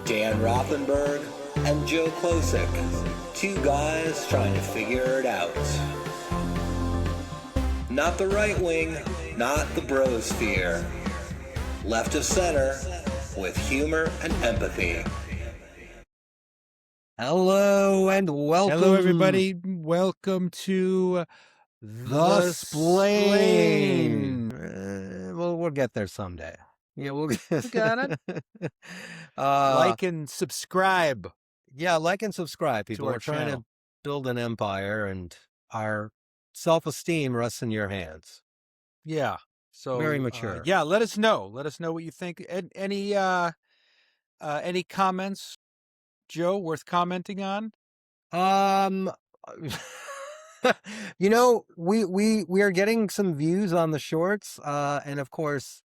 Dan Rothenberg and Joe Klosik, two guys trying to figure it out. Not the right wing, not the brosphere. Left of center, with humor and empathy. Hello and welcome. Hello, everybody. Welcome to The Splain. We'll get there someday. Yeah, we'll got it. Like and subscribe. Yeah, like and subscribe. People our are trying channel. to build an empire, and our self-esteem rests in your hands. Yeah. So Very mature. Yeah, let us know. Let us know what you think. Any comments, Joe, worth commenting on? You know, we are getting some views on the shorts, and of course,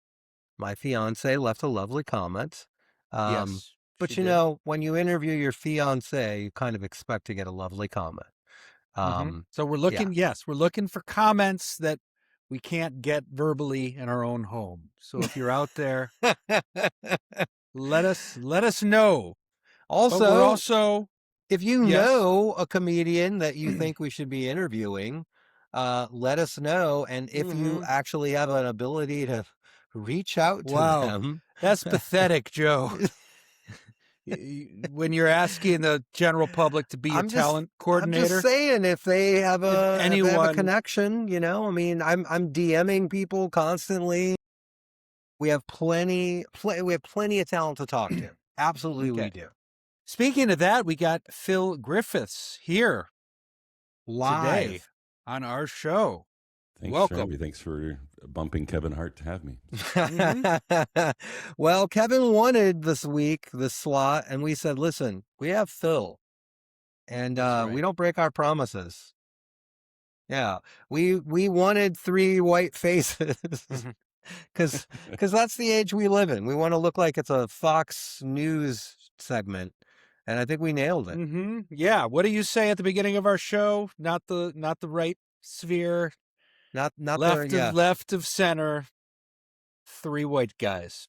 my fiance left a lovely comment. Yes. But you know, when you interview your fiance, you kind of expect to get a lovely comment. So we're looking. Yes, we're looking for comments that we can't get verbally in our own home. So if you're out there, let us know. Also, But we're also, if you Yes. know a comedian that you think we should be interviewing, let us know. And if you actually have an ability to reach out to Wow. them. That's pathetic, Joe. When you're asking the general public to be a talent coordinator. I'm just saying, if they have If if they have a anyone- connection, you know, I mean, I'm DMing people constantly. We have plenty of talent to talk to. Absolutely, we do. Speaking of that, we got Phil Griffiths here Live today on our show. Thanks, Welcome. Shelby. Thanks for bumping Kevin Hart to have me. Well, Kevin wanted this slot, and we said, listen, we have Phil, and That's right. we don't break our promises. Yeah, we wanted three white faces because that's the age we live in. We want to look like it's a Fox News segment, and I think we nailed it. Yeah. What do you say at the beginning of our show? Not the right sphere. Not left of center. Three white guys.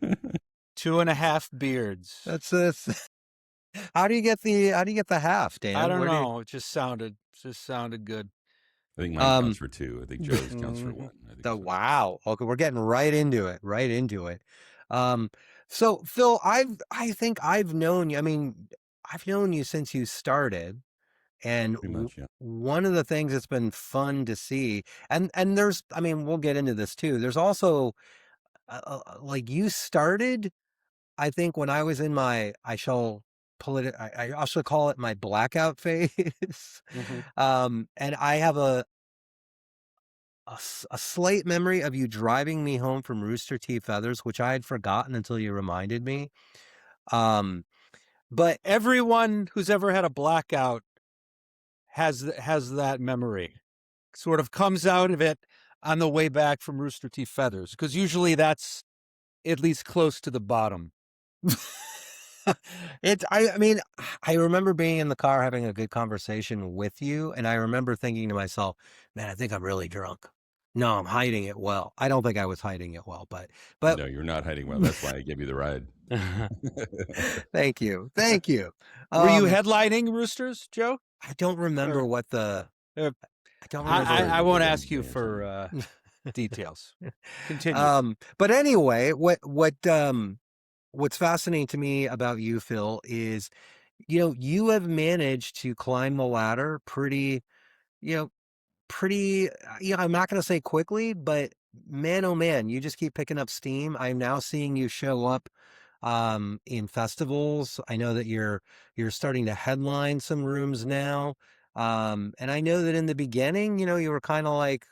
2.5 beards. That's How do you get the half, Dan? I don't know. It just sounded good. I think mine counts for two. I think Joe's counts for one. I think so. Wow. Okay, we're getting right into it. So Phil, I think I've known you. I mean, I've known you since you started, and Pretty much, yeah. one of the things that's been fun to see, and there's, I mean, we'll get into this too. There's also like you started, I think, when I was in my, I also call it my blackout phase. And I have a slight memory of you driving me home from Rooster Teeth Feathers, which I had forgotten until you reminded me. But everyone who's ever had a blackout has that memory. Sort of comes out of it on the way back from Rooster Teeth Feathers, because usually that's at least close to the bottom. I mean, I remember being in the car having a good conversation with you, and I remember thinking to myself, man, I think I'm really drunk. No, I'm hiding it well. I don't think I was hiding it well, but No, you're not hiding well. That's why I gave you the ride. Thank you. Were you headlining Roosters, Joe? I don't remember what the. I don't remember. I won't ask you for details. Continue. But anyway, what's fascinating to me about you, Phil, is, you know, you have managed to climb the ladder pretty, I'm not going to say quickly, but man, oh man, you just keep picking up steam. I'm now seeing you show up in festivals. I know that you're starting to headline some rooms now. And I know that in the beginning, you know, you were kind of like,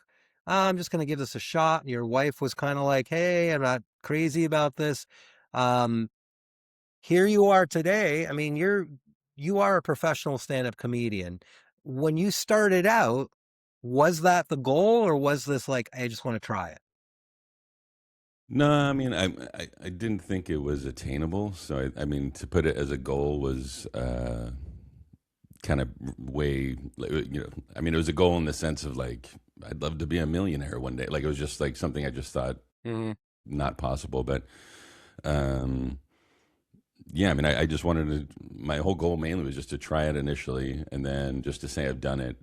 I'm just going to give this a shot. Your wife was kind of like, hey, I'm not crazy about this. Here you are today. I mean, you are a professional stand-up comedian. When you started out, was that the goal, or was this like, I just want to try it? No, I mean, I didn't think it was attainable. So, I mean, to put it as a goal was kind of way, you know, I mean, it was a goal in the sense of like, I'd love to be a millionaire one day. Like, it was just like something I just thought not possible. But yeah, I mean, I just wanted to. My whole goal mainly was just to try it initially, and then just to say I've done it,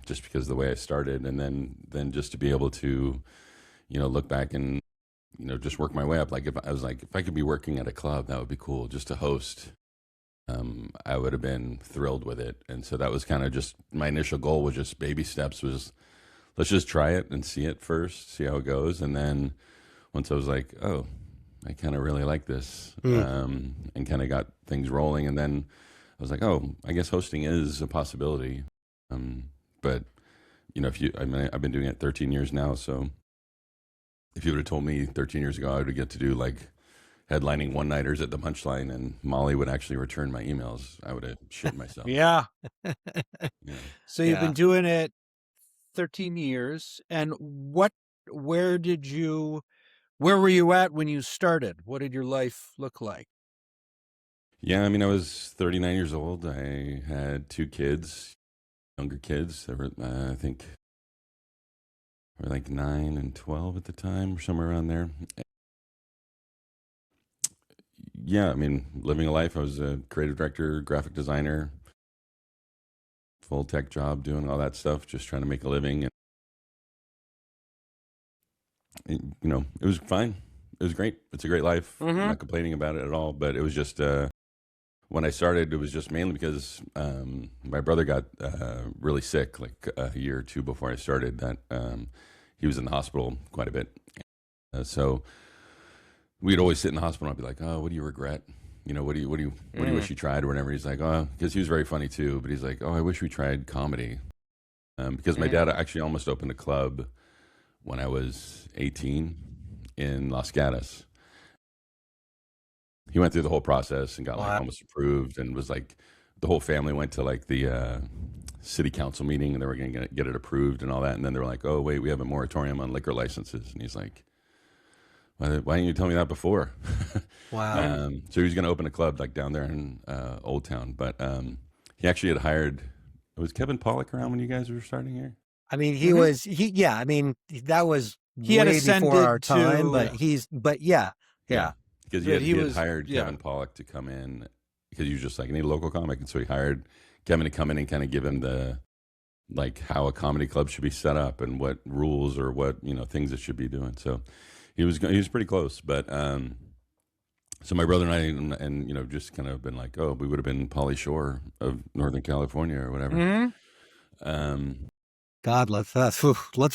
just because of the way I started, and then just to be able to, look back and just work my way up. Like if I could be working at a club, that would be cool. Just to host, I would have been thrilled with it. And so that was kind of just my initial goal was just baby steps. Was let's just try it and see it first, see how it goes, and then once I was like, oh, I kind of really like this, and kind of got things rolling. And then I was like, oh, I guess hosting is a possibility. But I mean, I've been doing it 13 years now. So if you would have told me 13 years ago, I would get to do like headlining one nighters at the Punchline and Molly would actually return my emails, I would have shit myself. Yeah. Yeah. So you've Yeah. been doing it 13 years. And where were you at when you started? What did your life look like? Yeah, I mean, I was 39 years old. I had 2 kids, younger kids. They were, I think, they were like 9 and 12 at the time, or somewhere around there. Yeah, I mean, living a life. I was a creative director, graphic designer, full tech job, doing all that stuff, just trying to make a living. And, it was fine. It was great. It's a great life. I'm not complaining about it at all. But it was just, when I started, it was just mainly because my brother got really sick like a year or 2 before I started. That he was in the hospital quite a bit. So we'd always sit in the hospital and I'd be like, oh, what do you regret? What do you wish you tried or whatever? He's like, oh, because he was very funny too, but he's like, oh, I wish we tried comedy. Because my dad actually almost opened a club when I was 18 in Los Gatos. He went through the whole process and got like almost approved, and was like, the whole family went to like the city council meeting and they were going to get it approved and all that. And then they were like, oh, wait, we have a moratorium on liquor licenses. And he's like, why didn't you tell me that before? Wow. So he was going to open a club like down there in Old Town, but he actually had hired. Was Kevin Pollak around when you guys were starting here? I mean, yeah, I mean, that was He had way ascended before our time, to- but yeah. Because But he had was- hired yeah. Kevin Pollak to come in because he was just like, I need a local comic. And so he hired Kevin to come in and kind of give him like how a comedy club should be set up and what rules or what, things it should be doing. So he was pretty close. But so my brother and I, and just kind of been like, oh, we would have been Pauly Shore of Northern California or whatever. God, let's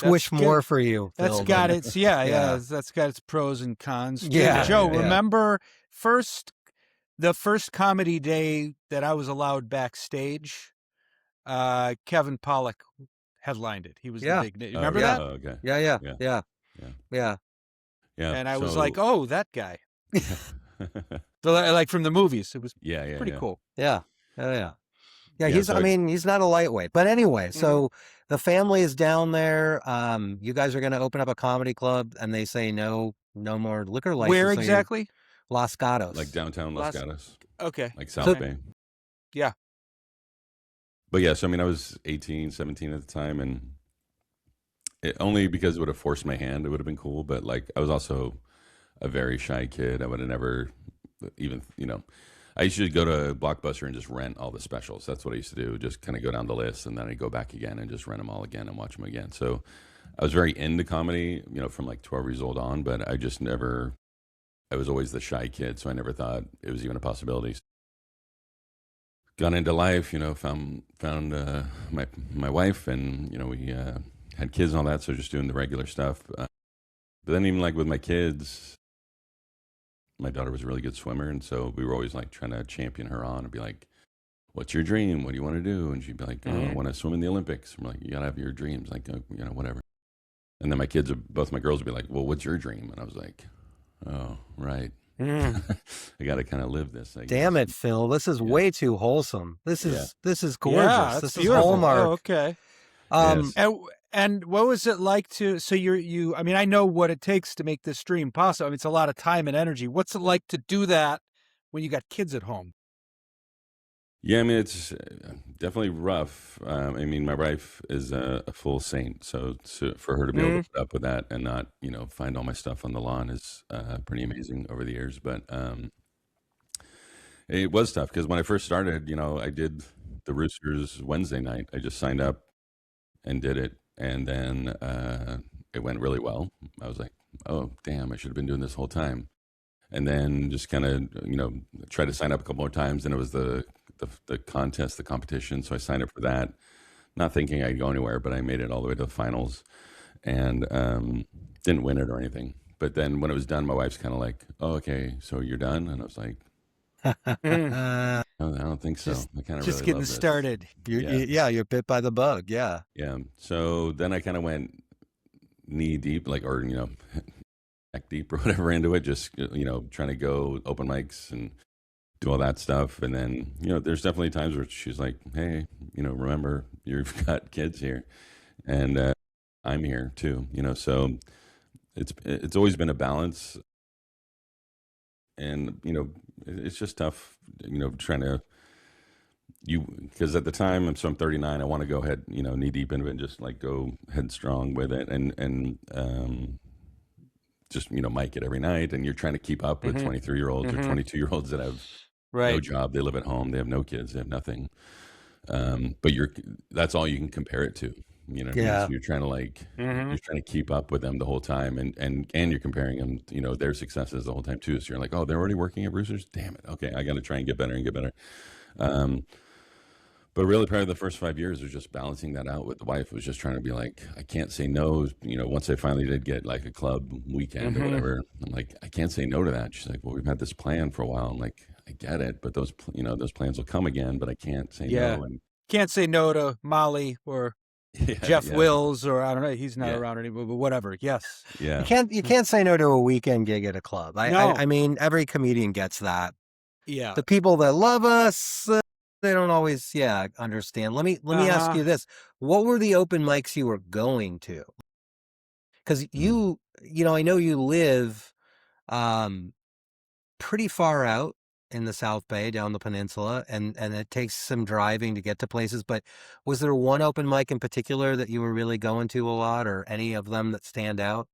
wish good. more for you. That's Phil, got then. its that's got its pros and cons too. Yeah, Joe, yeah. remember the first comedy day that I was allowed backstage? Kevin Pollak headlined it. He was the big. Remember that? Oh, okay. Yeah. And I was like, oh, that guy. So, like from the movies, it was pretty cool. Yeah. Yeah, he's. so I mean, he's not a lightweight. But anyway, so the family is down there. You guys are going to open up a comedy club, and they say no more liquor license. Where exactly? Los Gatos, like downtown Los Gatos, Okay. like South Bay. Yeah. But yeah, so I mean, I was 18, 17 at the time, and only because it would have forced my hand, it would have been cool. But like, I was also a very shy kid. I would have never even, I used to go to Blockbuster and just rent all the specials. That's what I used to do. Just kind of go down the list, and then I'd go back again and just rent them all again and watch them again. So I was very into comedy, from like 12 years old on, but I just never, I was always the shy kid. So I never thought it was even a possibility. Got into life, found my wife, and, we had kids and all that. So just doing the regular stuff. But then even like with my kids, my daughter was a really good swimmer, and so we were always like trying to champion her on and be like, what's your dream? What do you want to do? And she'd be like, oh, I want to swim in the Olympics. And we're like, you got to have your dreams, like, whatever. And then both my girls would be like, well, what's your dream? And I was like, oh, right. I got to kind of live this. Damn it, Phil. This is way too wholesome. This is gorgeous. Yeah, this is beautiful. Hallmark. Oh, okay. Yes. And what was it like so I mean, I know what it takes to make this dream possible. I mean, it's a lot of time and energy. What's it like to do that when you got kids at home? Yeah, I mean, it's definitely rough. I mean, my wife is a full saint. So for her to be able to put up with that and not, find all my stuff on the lawn is pretty amazing over the years. But It was tough because when I first started, I did the Roosters Wednesday night. I just signed up and did it, and then it went really well. I was like, oh damn, I should have been doing this whole time. And then just kind of tried to sign up a couple more times, and it was the contest, the competition. So I signed up for that, not thinking I'd go anywhere, but I made it all the way to the finals, and didn't win it or anything. But then when it was done, my wife's kind of like, "Oh, okay, so you're done?" And I was like, Mm. "Oh, I don't think so. Just I kind of just really getting love this." started. Yeah, Yeah, you're bit by the bug. Yeah. yeah. So then I kind of went knee deep, like, or neck deep or whatever into it. Just trying to go open mics and do all that stuff. And then there's definitely times where she's like, "Hey, remember you've got kids here, and I'm here too." So it's always been a balance, and it's just tough, trying to because at the time I'm 39. I want to go ahead, knee deep into it and just like go headstrong with it, and just mic it every night. And you're trying to keep up with Mhm. 23-year-olds or Mhm. 22-year-olds that have no Right. job, they live at home, they have no kids, they have nothing. But that's all you can compare it to. You know what I mean? So Yeah. you're trying to like Mhm. you're trying to keep up with them the whole time, and you're comparing them, their successes the whole time too. So you're like, oh, they're already working at Roosters. Damn it. Okay, I got to try and get better and get better. Um, but really, probably the first 5 years was just balancing that out with the wife. Was just trying to be like, I can't say no. Once I finally did get like a club weekend or Mhm. whatever, I'm like, I can't say no to that. She's like, well, we've had this plan for a while. I'm like, I get it, but those plans will come again. But I can't say Yeah. no. And Can't say no to Molly or yeah, Jeff yeah, Wills, or I don't know, he's not yeah, around anymore, but whatever. Yes. yeah, You Mm. can't say no to a weekend gig at a club. No. I mean, every comedian gets that. Yeah. The people that love us, they don't always, understand. Let me ask Uh-huh. you this: what were the open mics you were going to? Because mm, I know you live um, pretty far out in the South Bay, down the peninsula, and it takes some driving to get to places. But was there one open mic in particular that you were really going to a lot, or any of them that stand out?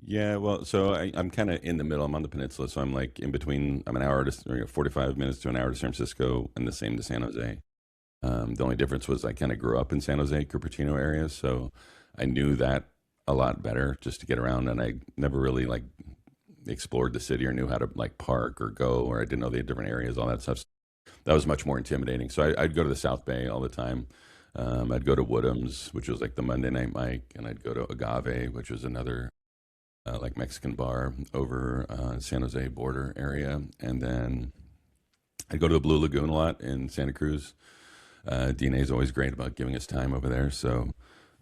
yeah. Well, so I'm kind of in the middle. I'm on the peninsula, so I'm like in between. I'm an hour to 45 minutes to an hour to San Francisco, and the same to San Jose. The only difference was I kind of grew up in San Jose, Cupertino area, so I knew that a lot better just to get around, and I never really like explored the city or knew how to like park or go, or I didn't know the different areas, all that stuff. That was much more intimidating. So I'd go to the South Bay all the time. I'd go to Woodham's, which was like the Monday night mic, and I'd go to Agave, which was another like Mexican bar over San Jose border area, and then I'd go to the Blue Lagoon a lot in Santa Cruz. DNA is always great about giving us time over there, so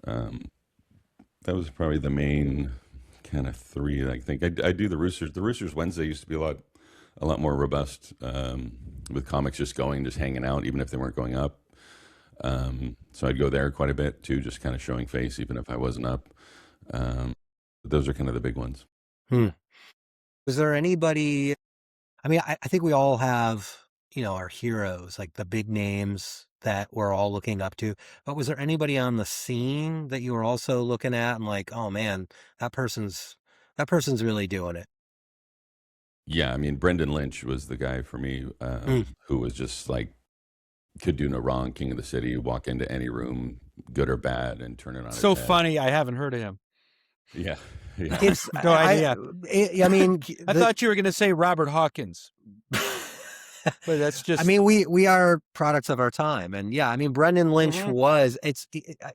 um, that was probably the main kind of three. I think I do the Roosters. The Roosters Wednesday used to be a lot more robust, with comics just going, just hanging out, even if they weren't going up. So I'd go there quite a bit too, just kind of showing face, even if I wasn't up. Um, those are kind of the big ones. Hmm. Was there anybody? I mean, I think we all have, our heroes, like the big names that we're all looking up to. But was there anybody on the scene that you were also looking at and like, oh man, that person's really doing it? Yeah, I mean, Brendan Lynch was the guy for me, Hmm. who was just like could do no wrong, king of the city, walk into any room, good or bad, and turn it on its So head. funny. I haven't heard of him. Yeah, yeah. It's No idea. I mean, I thought you were going to say Robert Hawkins, but that's just. I mean, we are products of our time, and yeah, I mean, Brendan Lynch Mhm. was.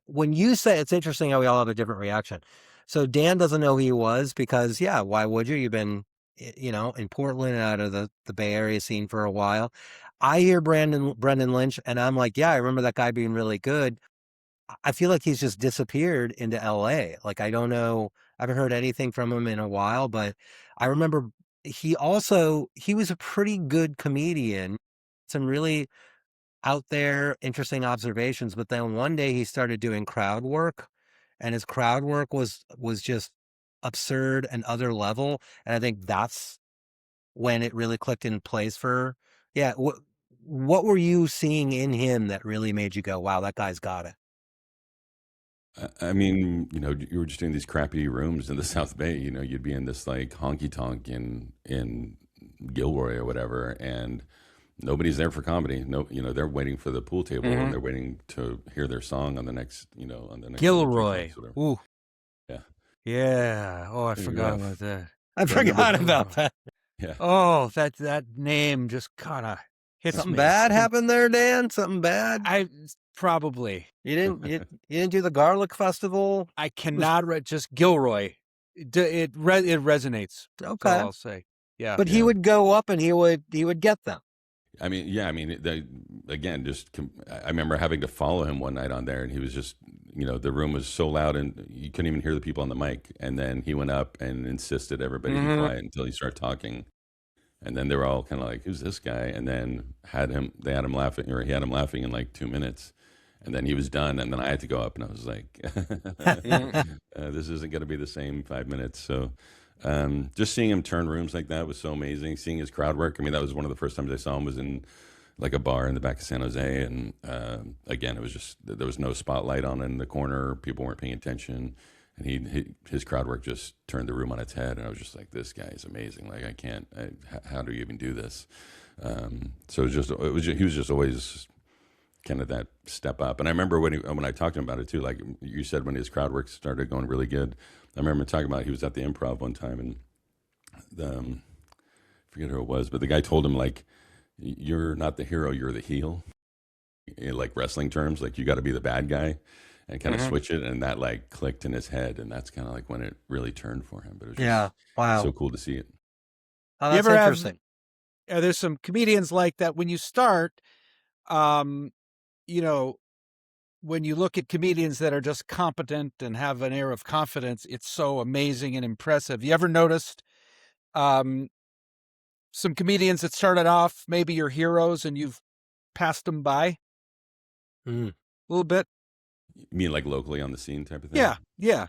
When you say it's interesting how we all have a different reaction. So Dan doesn't know who he was because, yeah, why would you? You've been, in Portland, out of the Bay Area scene for a while. I hear Brendan Lynch, and I'm like, yeah, I remember that guy being really good. I feel like he's just disappeared into LA. Like, I don't know. I haven't heard anything from him in a while, but I remember he was a pretty good comedian, some really out there interesting observations, but then one day he started doing crowd work, and his crowd work was just absurd and other level, and I think that's when it really clicked in place for yeah, what were you seeing in him that really made you go, wow, that guy's got it? I mean, you were just in these crappy rooms in the South Bay. You'd be in this like honky tonk in Gilroy or whatever, and nobody's there for comedy. No, they're waiting for the pool table and they're waiting to hear their song on the next, on the next Gilroy. jukebox, whatever. Ooh. Yeah. Yeah. Oh, I Pretty forgot rough. about that. I forgot about that. Yeah. Oh, that name just kind of hits Something me. bad happened there, Dan? Something bad? I probably. You didn't do the garlic festival? I cannot just Gilroy. It resonates. That's Okay. all I'll say. Yeah. But he would go up and he would get them. I mean, yeah, I mean, again, I remember having to follow him one night on there, and he was just, the room was so loud, and you couldn't even hear the people on the mic. And then he went up and insisted everybody be quiet until he started talking. And then they were all kind of like, "Who's this guy?" And then he had him laughing in like 2 minutes, and then he was done. And then I had to go up, and I was like, "This isn't going to be the same 5 minutes." So. Just seeing him turn rooms like that was so amazing. Seeing his crowd work. I mean, that was one of the first times I saw him was in like a bar in the back of San Jose. And again, it was just, there was no spotlight on in the corner. People weren't paying attention. And his crowd work just turned the room on its head. And I was just like, this guy is amazing. Like, how do you even do this? So he was just always kind of that step up. And I remember when I talked to him about it too, like you said, when his crowd work started going really good, I remember talking about he was at the Improv one time, and I forget who it was, but the guy told him, like, you're not the hero, you're the heel. In like wrestling terms, like you got to be the bad guy, and kind of switch it, and that like clicked in his head, and that's kind of like when it really turned for him. But it was just wow, so cool to see it. Oh, that's interesting. There's some comedians like that when you start, when you look at comedians that are just competent and have an air of confidence, it's so amazing and impressive. You ever noticed some comedians that started off maybe your heroes and you've passed them by a little bit? You mean like locally on the scene type of thing? Yeah.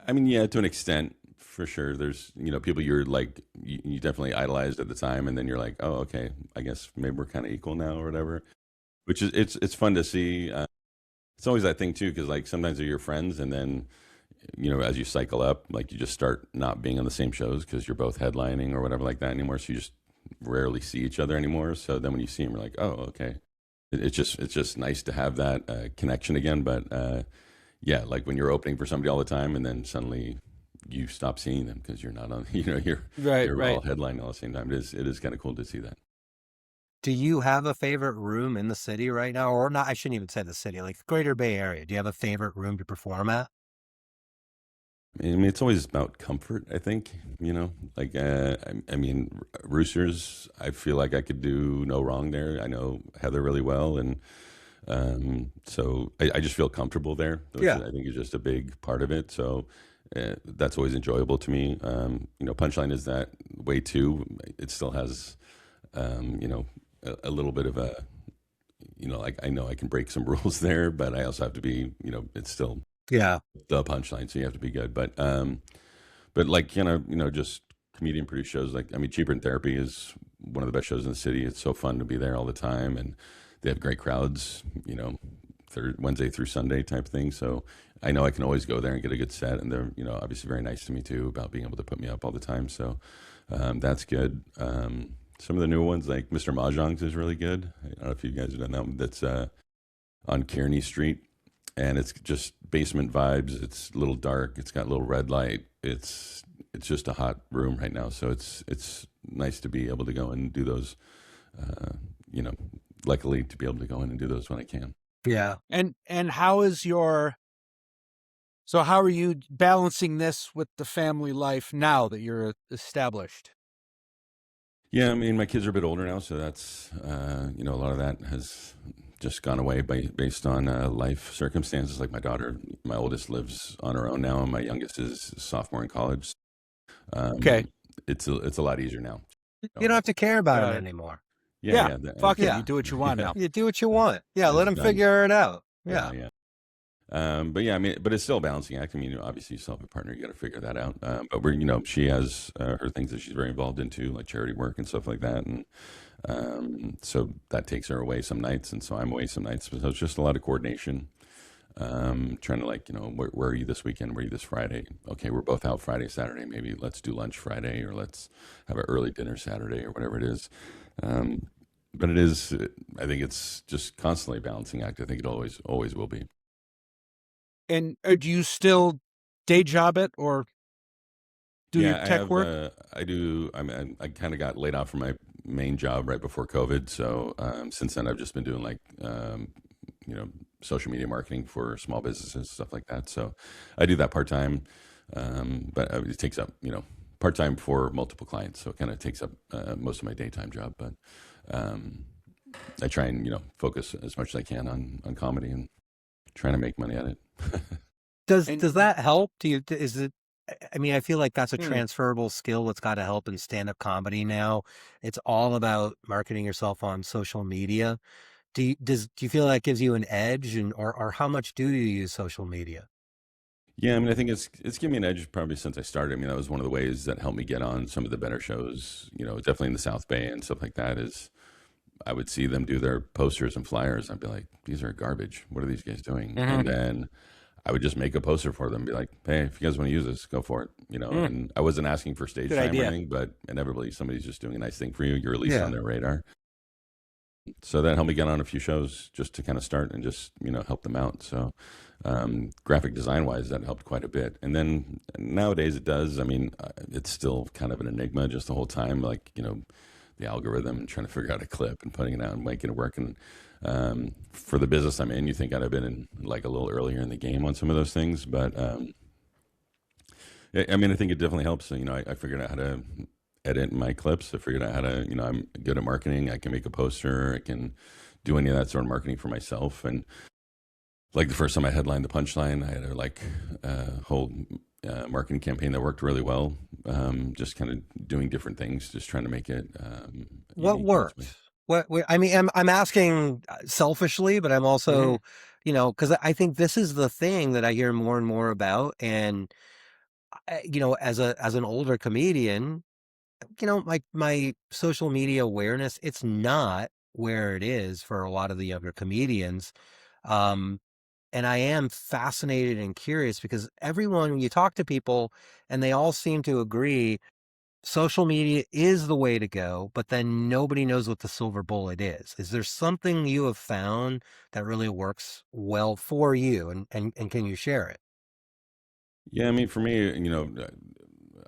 I mean, yeah, to an extent, for sure. There's, people you're like, you definitely idolized at the time, and then you're like, oh, okay, I guess maybe we're kind of equal now or whatever. Which is, it's fun to see. It's always that thing too, because like sometimes they're your friends, and then as you cycle up, like you just start not being on the same shows because you're both headlining or whatever like that anymore. So you just rarely see each other anymore. So then when you see them, you're like, oh, okay. It's just nice to have that connection again. But yeah, like when you're opening for somebody all the time, and then suddenly you stop seeing them because you're not on. You're all headlining all the same time. It is kind of cool to see that. Do you have a favorite room in the city right now? Or not, I shouldn't even say the city, like Greater Bay Area. Do you have a favorite room to perform at? I mean, it's always about comfort, I think, like, I mean, Roosters, I feel like I could do no wrong there. I know Heather really well. And so I just feel comfortable there. I think is just a big part of it. So that's always enjoyable to me. Punchline is that way too. It still has, a little bit of a, like I know I can break some rules there, but I also have to be, it's still the punchline, so you have to be good. But like just comedian produced shows. Like, I mean, Cheaper Than Therapy is one of the best shows in the city. It's so fun to be there all the time, and they have great crowds. Wednesday through Sunday type thing. So I know I can always go there and get a good set, and they're obviously very nice to me too about being able to put me up all the time. So that's good. Some of the newer ones, like Mr. Mahjong's, is really good. I don't know if you guys have done that one. That's on Kearney Street, and it's just basement vibes. It's a little dark. It's got a little red light. It's just a hot room right now. So it's nice to be able to go and do those. Luckily to be able to go in and do those when I can. Yeah. And how are you balancing this with the family life now that you're established? Yeah, I mean, my kids are a bit older now, so that's, a lot of that has just gone away based on life circumstances. Like my oldest lives on her own now, and my youngest is a sophomore in college. Okay. It's a lot easier now. You don't have to care about it anymore. Yeah. Fuck it. You do what you want now. You do what you want. Yeah, let them figure it out. Yeah. But yeah, I mean, but it's still a balancing act. I mean, obviously, you still have a partner, you got to figure that out. But she has her things that she's very involved in too, like charity work and stuff like that. And so that takes her away some nights, and so I'm away some nights. So it's just a lot of coordination. trying to like, where are you this weekend? Where are you this Friday? Okay, we're both out Friday, Saturday. Maybe let's do lunch Friday, or let's have an early dinner Saturday, or whatever it is. But it is, I think it's just constantly a balancing act. I think it always will be. And do you still day job it or do your tech work? I do. I kind of got laid off from my main job right before COVID. So since then, I've just been doing like, social media marketing for small businesses, stuff like that. So I do that part time, but it takes up, part time for multiple clients. So it kind of takes up most of my daytime job. But I try and focus as much as I can on comedy and trying to make money at it. Does that help? Is it? I mean, I feel like that's a transferable skill that's got to help in stand-up comedy now. It's all about marketing yourself on social media. Do you feel that gives you an edge, or how much do you use social media? Yeah, I mean, I think it's given me an edge probably since I started. I mean, that was one of the ways that helped me get on some of the better shows, definitely in the South Bay and stuff like that, is I would see them do their posters and flyers. I'd be like, these are garbage. What are these guys doing? And then I would just make a poster for them and be like, hey, if you guys want to use this, go for it. And I wasn't asking for stage time or anything, but inevitably somebody's just doing a nice thing for you. You're at least on their radar. So that helped me get on a few shows just to kind of start and just, help them out. So graphic design wise, that helped quite a bit. And then nowadays it does. I mean, it's still kind of an enigma just the whole time, like, the algorithm and trying to figure out a clip and putting it out and making it work. And for the business I'm in, you think I'd have been in like a little earlier in the game on some of those things. But I mean, I think it definitely helps. I figured out how to edit my clips. I figured out how to, I'm good at marketing. I can make a poster. I can do any of that sort of marketing for myself. And like the first time I headlined the Punchline, I had a whole marketing campaign that worked really well. Just kind of doing different things, just trying to make it. What worked? I mean, I'm asking selfishly, but I'm also, because I think this is the thing that I hear more and more about. And, as an older comedian, my social media awareness, it's not where it is for a lot of the younger comedians. And I am fascinated and curious because when you talk to people and they all seem to agree, social media is the way to go, but then nobody knows what the silver bullet is. Is there something you have found that really works well for you, and can you share it? Yeah, I mean, for me,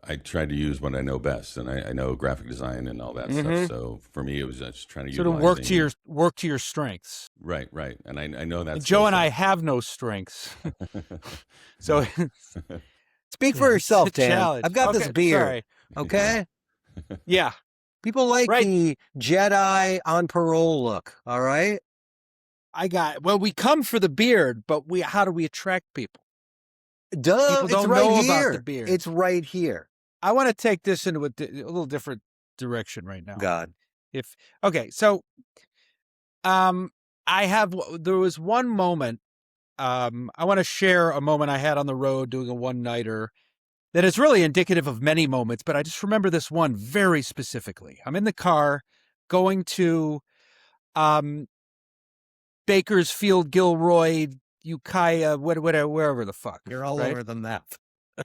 I tried to use what I know best, and I know graphic design and all that stuff. So for me, it was just trying to work to your strengths. Right. And I know that. Joe and I have no strengths, so speak for yourself, Dan. Challenge. I've got this beer. Sorry. Okay. Yeah. People like the Jedi on parole look. All right. We come for the beard, but how do we attract people? Duh, people don't know about the beard. It's right here. I want to take this into a little different direction right now. God. So, there was one moment, I want to share a moment I had on the road doing a one-nighter that is really indicative of many moments, but I just remember this one very specifically. I'm in the car going to, Bakersfield, Gilroy, Ukiah, wherever the fuck. You're all over the map.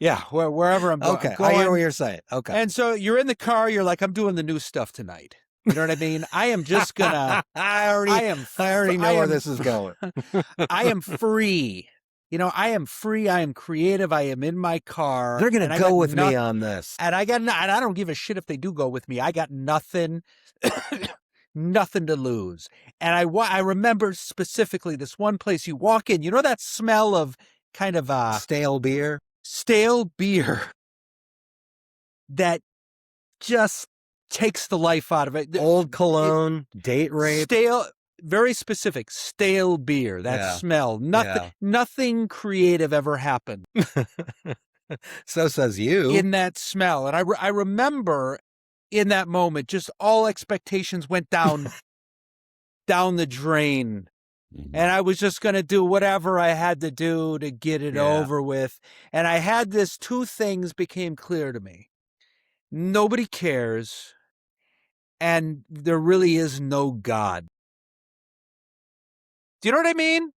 Yeah, wherever I'm going. Okay, I hear what you're saying. Okay. And so you're in the car, you're like, I'm doing the new stuff tonight. You know what I mean? I am just gonna... I already know where this is going. I am free. I am free. I am creative. I am in my car. They're going to go with me on this. And I don't give a shit if they do go with me. I got nothing... nothing to lose. And I remember specifically this one place you walk in, that smell of kind of stale beer that just takes the life out of it. Old cologne, date rape. Stale, very specific, stale beer, that smell. Nothing creative ever happened. So says you. In that smell. And I remember in that moment, just all expectations went down the drain. Mm-hmm. And I was just going to do whatever I had to do to get it over with. And I had two things became clear to me. Nobody cares. And there really is no God. Do you know what I mean?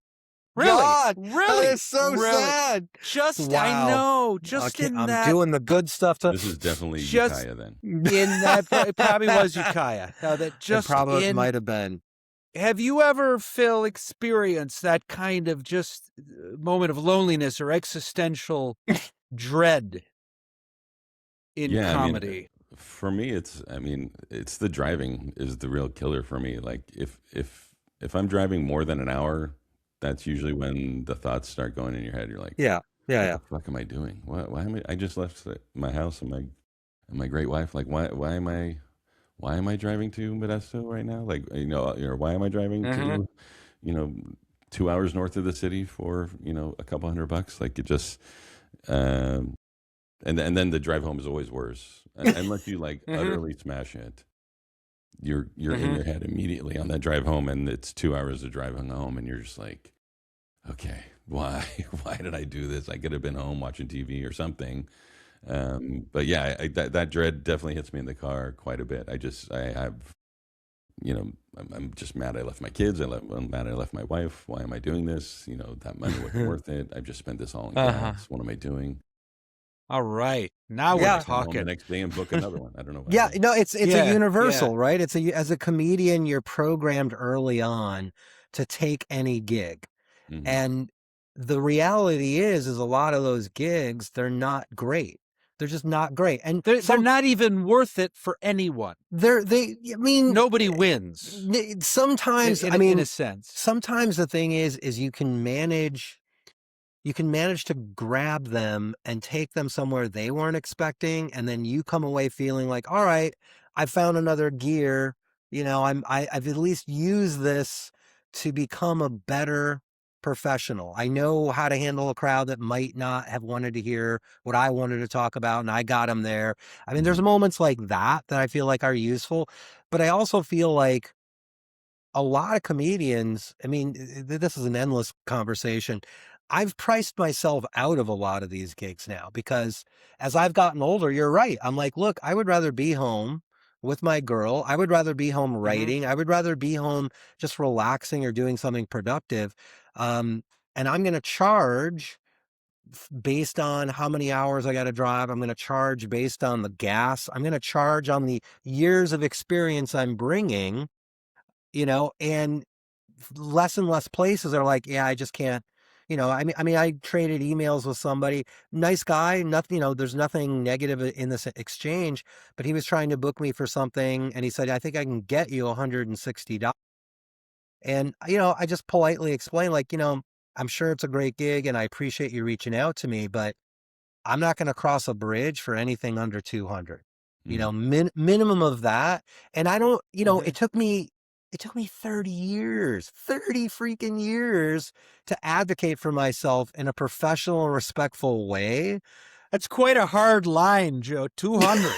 God, Really? that is so Really? sad. Just, Wow. I know, just Okay, in I'm that, doing the good stuff to. This is definitely Just- Ukiah then. in that, it probably was Ukiah. Now that It just probably in, might have been. have you ever, Phil, experienced that kind of just moment of loneliness or existential dread in Yeah, comedy? for me, it's the driving is the real killer for me. Like if I'm driving more than an hour, that's usually when the thoughts start going in your head. You're like, Yeah, yeah, what yeah. the fuck am I doing? Why am I just left my house and my great wife. Like, why am I driving to Modesto right now? Like, why am I driving to, you know, 2 hours north of the city for, a couple $100? Like, it just, um, and then the drive home is always worse. Unless you like utterly smash it, you're in your head immediately on that drive home, and it's 2 hours of driving home, and you're just like, okay, why did I do this? I could have been home watching TV or something. But yeah, that dread definitely hits me in the car quite a bit. I have, I'm just mad I left my kids. I'm mad I left my wife. Why am I doing this? That money wasn't worth it. I've just spent this all in gas. What am I doing? All right, now Yeah. we're Come home the talking. next day and book another one. I don't know. Yeah, no, it's Yeah, a universal, right? As a comedian, you're programmed early on to take any gig. Mhm. And the reality is a lot of those gigs, they're not great. They're just not great. And They're not even worth it for anyone. I mean, Nobody wins. sometimes, in a sense. sometimes the thing is you can manage to grab them and take them somewhere they weren't expecting, and then you come away feeling like, all right, I found another gear. I've at least used this to become a better professional. I know how to handle a crowd that might not have wanted to hear what I wanted to talk about, and I got them there. I mean, there's moments like that I feel like are useful, but I also feel like a lot of comedians, I mean, this is an endless conversation. I've priced myself out of a lot of these gigs now because as I've gotten older, you're right. I'm like, look, I would rather be home with my girl. I would rather be home writing. I would rather be home just relaxing or doing something productive. And I'm going to charge based on how many hours I got to drive. I'm going to charge based on the gas. I'm going to charge on the years of experience I'm bringing. And less and less places are like, yeah, I just can't, I traded emails with somebody, nice guy, nothing, there's nothing negative in this exchange, but he was trying to book me for something. And he said, I think I can get you $160. And, I just politely explained, like, I'm sure it's a great gig and I appreciate you reaching out to me, but I'm not going to cross a bridge for anything under 200, minimum of that. And I don't, it took me 30 freaking years to advocate for myself in a professional and respectful way. That's quite a hard line, Joe. 200.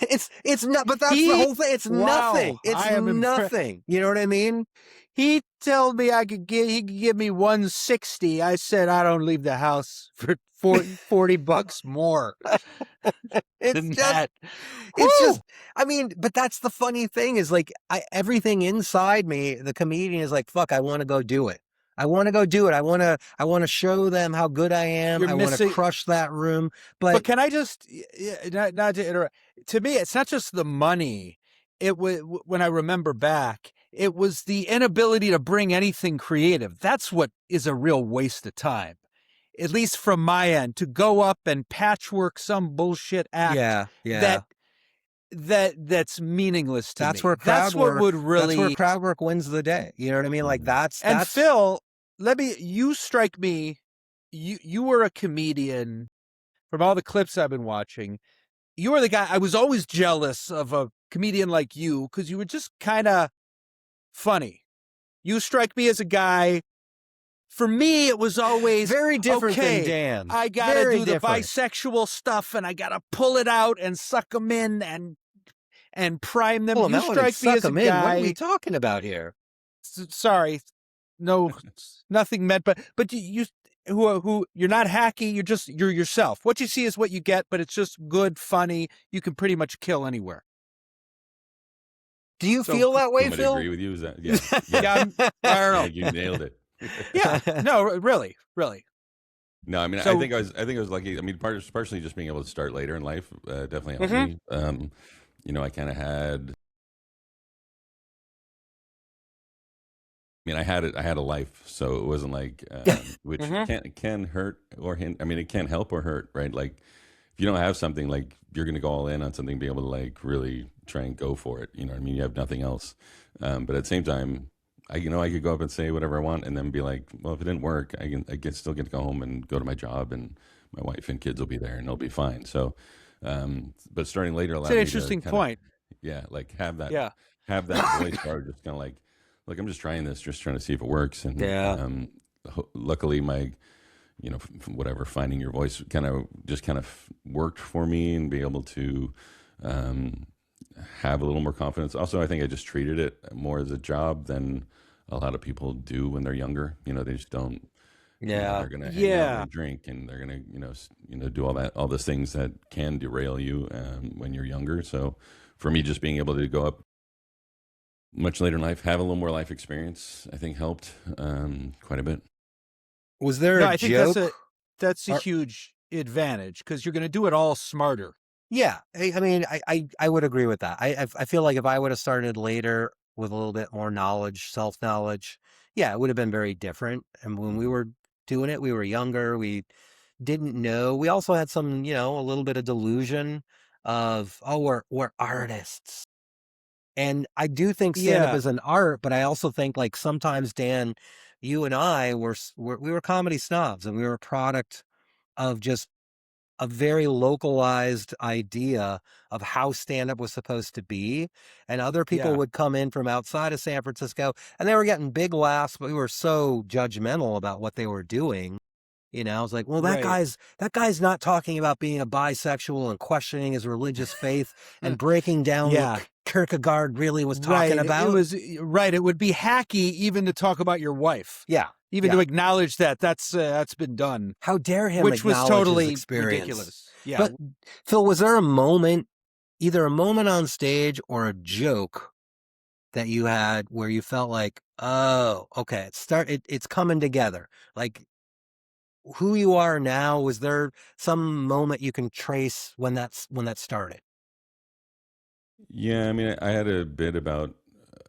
It's not, but that's the whole thing. It's Wow, nothing. It's I am nothing. You know what I mean? He told me he could give me 160. I said I don't leave the house for $40 more. It's than just, that. it's Woo! just, I mean, but that's the funny thing is like, everything inside me, the comedian is like, fuck, I want to go do it. I want to go do it. I want to show them how good I am. You're I want to missing- crush that room. But can I just, not to interrupt, to me, it's not just the money. It was, when I remember back, it was the inability to bring anything creative. That's what is a real waste of time. At least from my end, to go up and patchwork some bullshit act that's meaningless to That's me. where crowd That's work, what would really. that's where crowd work wins the day. You know what I mean? Like that's Phil, you strike me. You were a comedian from all the clips I've been watching. You were the guy I was always jealous of, a comedian like you, because you were just kind of funny. You strike me as a guy. For me, it was always very different okay, than Dan. I gotta Very do the different. bisexual stuff, and I gotta pull it out and suck them in and prime them. Well, You no, strike me as a guy. What are we talking about here? Sorry, no, nothing meant. But you who you're not hacky. You're yourself. What you see is what you get. But it's just good, funny. You can pretty much kill anywhere. Do you feel that way, Somebody Phil? agree with you? Is that Yeah, I don't know. Yeah, you nailed it. Yeah. No, really, really. No, I mean, So, I think I was lucky. I mean, partially just being able to start later in life definitely helped mhm, me. I kind of had. I mean, I had a life, so it wasn't like which mhm, can hurt or hint. I mean, it can help or hurt, right? Like if you don't have something, like you're going to go all in on something, be able to like really try and go for it. You know what I mean? You have nothing else, but at the same time, I could go up and say whatever I want, and then be like, well, if it didn't work, I can still get to go home and go to my job, and my wife and kids will be there, and they'll be fine. So, but starting later it's an allowed me to interesting kind of point. yeah, like Yeah. have that voice where I was just kind of like I'm just trying this, just trying to see if it works. And Yeah. luckily, my whatever finding your voice kind of worked for me, and be able to um, have a little more confidence. Also, I think I just treated it more as a job than a lot of people do when they're younger. They just don't. Yeah. They're gonna hang out Yeah. and drink, and they're gonna do all those things that can derail you when you're younger. So for me, just being able to go up much later in life, have a little more life experience, I think helped quite a bit. Was there No, a I think that's a joke? Or huge advantage because you're going to do it all smarter. yeah, I mean, I would agree with that. I feel like if I would have started later with a little bit more knowledge, self knowledge, yeah, it would have been very different. And when we Mhm. were doing it, we were younger. We didn't know. We also had some, a little bit of delusion of, oh, we're artists. And I do think stand up Yeah. is an art, but I also think like sometimes, Dan, you and I we were comedy snobs, and we were a product of just a very localized idea of how stand up was supposed to be. And other people Yeah. would come in from outside of San Francisco, and they were getting big laughs, but we were so judgmental about what they were doing. I was like, well, Right. that guy's not talking about being a bisexual and questioning his religious faith and breaking down what Yeah. Kierkegaard really was talking Right. It about. was right. It would be hacky even to talk about your wife, Yeah. even to Yeah. acknowledge that that's been done, How dare him which was acknowledge his totally experience? ridiculous. Yeah. But Phil, was there a moment, either a moment on stage or a joke that you had where you felt like, oh, okay, it's coming together? Like who you are now, was there some moment you can trace when that started? Yeah, I mean, I had a bit about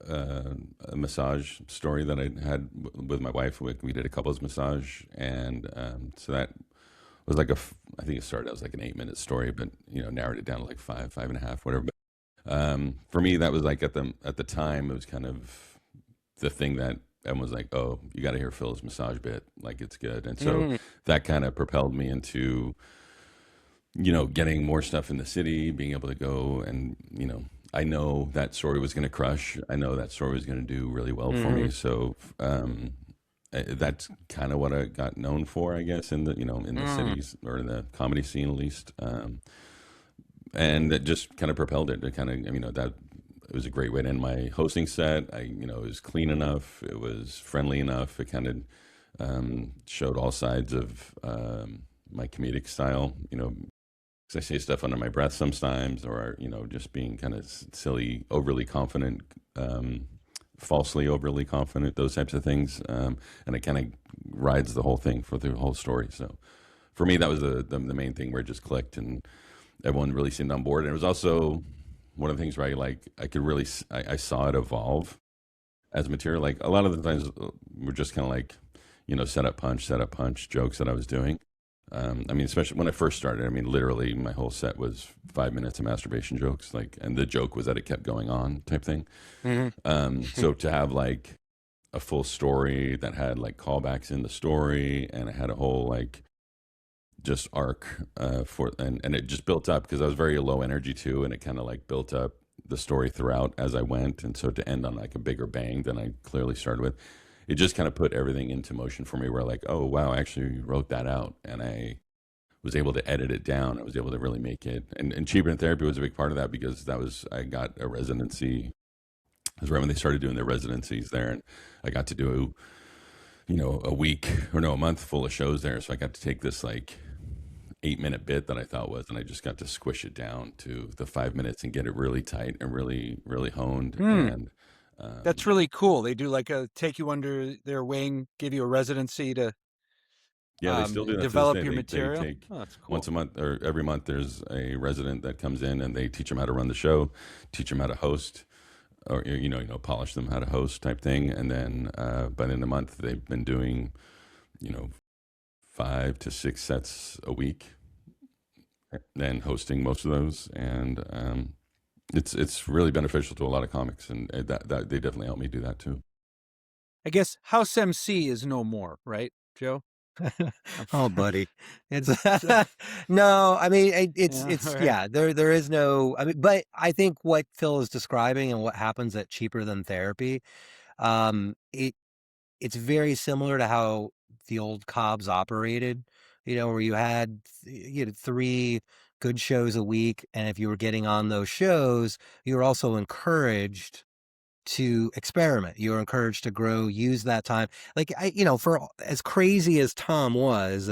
a massage story that I had with my wife. We did a couples massage, and so that was like I think it started out as like an 8-minute story, but narrowed it down to like 5.5, whatever. But for me, that was like at the time, it was kind of the thing that everyone was like, "Oh, you got to hear Phil's massage bit, like it's good," and so Mm. that kind of propelled me into getting more stuff in the city, being able to go and, I know that story was going to crush. I know that story was going to do really well for Mm-hmm. me. So that's kind of what I got known for, I guess, in the Mm. cities or in the comedy scene at least. And that just kind of propelled it to kind of, that it was a great way to end my hosting set. It was clean enough. It was friendly enough. It kind of showed all sides of my comedic style, 'cause I say stuff under my breath sometimes, or just being kind of silly, overly confident, falsely overly confident, those types of things, and it kind of rides the whole thing for the whole story. So for me, that was the main thing where it just clicked, and everyone really seemed on board. And it was also one of the things where I could really I saw it evolve as material. Like a lot of the times, we're just kind of like set up punch jokes that I was doing. I mean, especially when I first started, I mean, literally my whole set was 5 minutes of masturbation jokes, like, and the joke was that it kept going on type thing. Mm-hmm. So to have like a full story that had like callbacks in the story, and it had a whole like just arc and it just built up because I was very low energy too, and it kind of like built up the story throughout as I went. And so to end on like a bigger bang than I clearly started with, it just kind of put everything into motion for me, where like, oh wow, I actually wrote that out, and I was able to edit it down. I was able to really make it, and treatment therapy was a big part of that, because I got a residency. It was right when they started doing their residencies there, and I got to do a week, or no, a month full of shows there. So I got to take this like 8-minute bit that I thought was, and I just got to squish it down to the 5 minutes and get it really tight and really, really honed. Mm. And That's really cool. They do like a take you under their wing, give you a residency to Yeah, they still do that to this develop day. your They material. take Oh, that's cool. once a month or every month. There's a resident that comes in and they teach them how to run the show, teach them how to host, or polish them how to host type thing. And then by the end of the month, they've been doing, 5 to 6 sets a week, and hosting most of those. And it's really beneficial to a lot of comics, and that they definitely help me do that too. I guess House MC is no more, right, Joe? Oh, buddy, it's no. I mean, it's right. yeah. There is no. I mean, but I think what Phil is describing and what happens at Cheaper Than Therapy, it's very similar to how the old Cobbs operated. Where you had 3 good shows a week, and if you were getting on those shows, you were also encouraged to experiment. You were encouraged to grow, use that time. Like for as crazy as Tom was,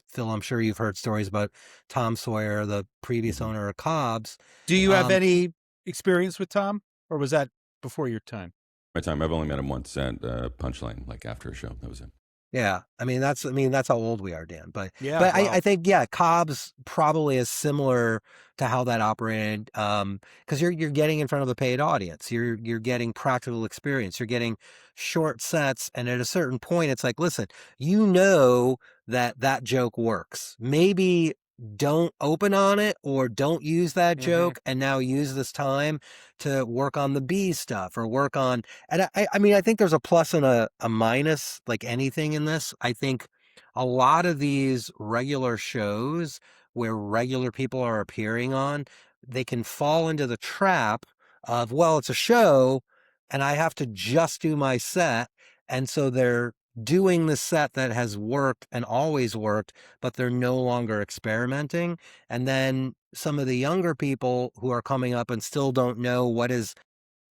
Phil, I'm sure you've heard stories about Tom Sawyer, the previous Mhm. owner of Cobb's. Do you have any experience with Tom, or was that before your time? My time, I've only met him once at Punchline, like after a show. That was it. Yeah, I mean that's how old we are, Dan. But Yeah, but wow. I think Cobb's probably is similar to how that operated, because you're getting in front of the paid audience. You're getting practical experience. You're getting short sets, and at a certain point, it's like, listen, that joke works. Maybe don't open on it or don't use that joke, and now use this time to work on the B stuff or work on. And I mean, I think there's a plus and a minus, like anything in this. I think a lot of these regular shows where regular people are appearing on, they can fall into the trap of, well, it's a show and I have to just do my set. And so they're doing the set that has worked and always worked, but they're no longer experimenting. And then some of the younger people who are coming up and still don't know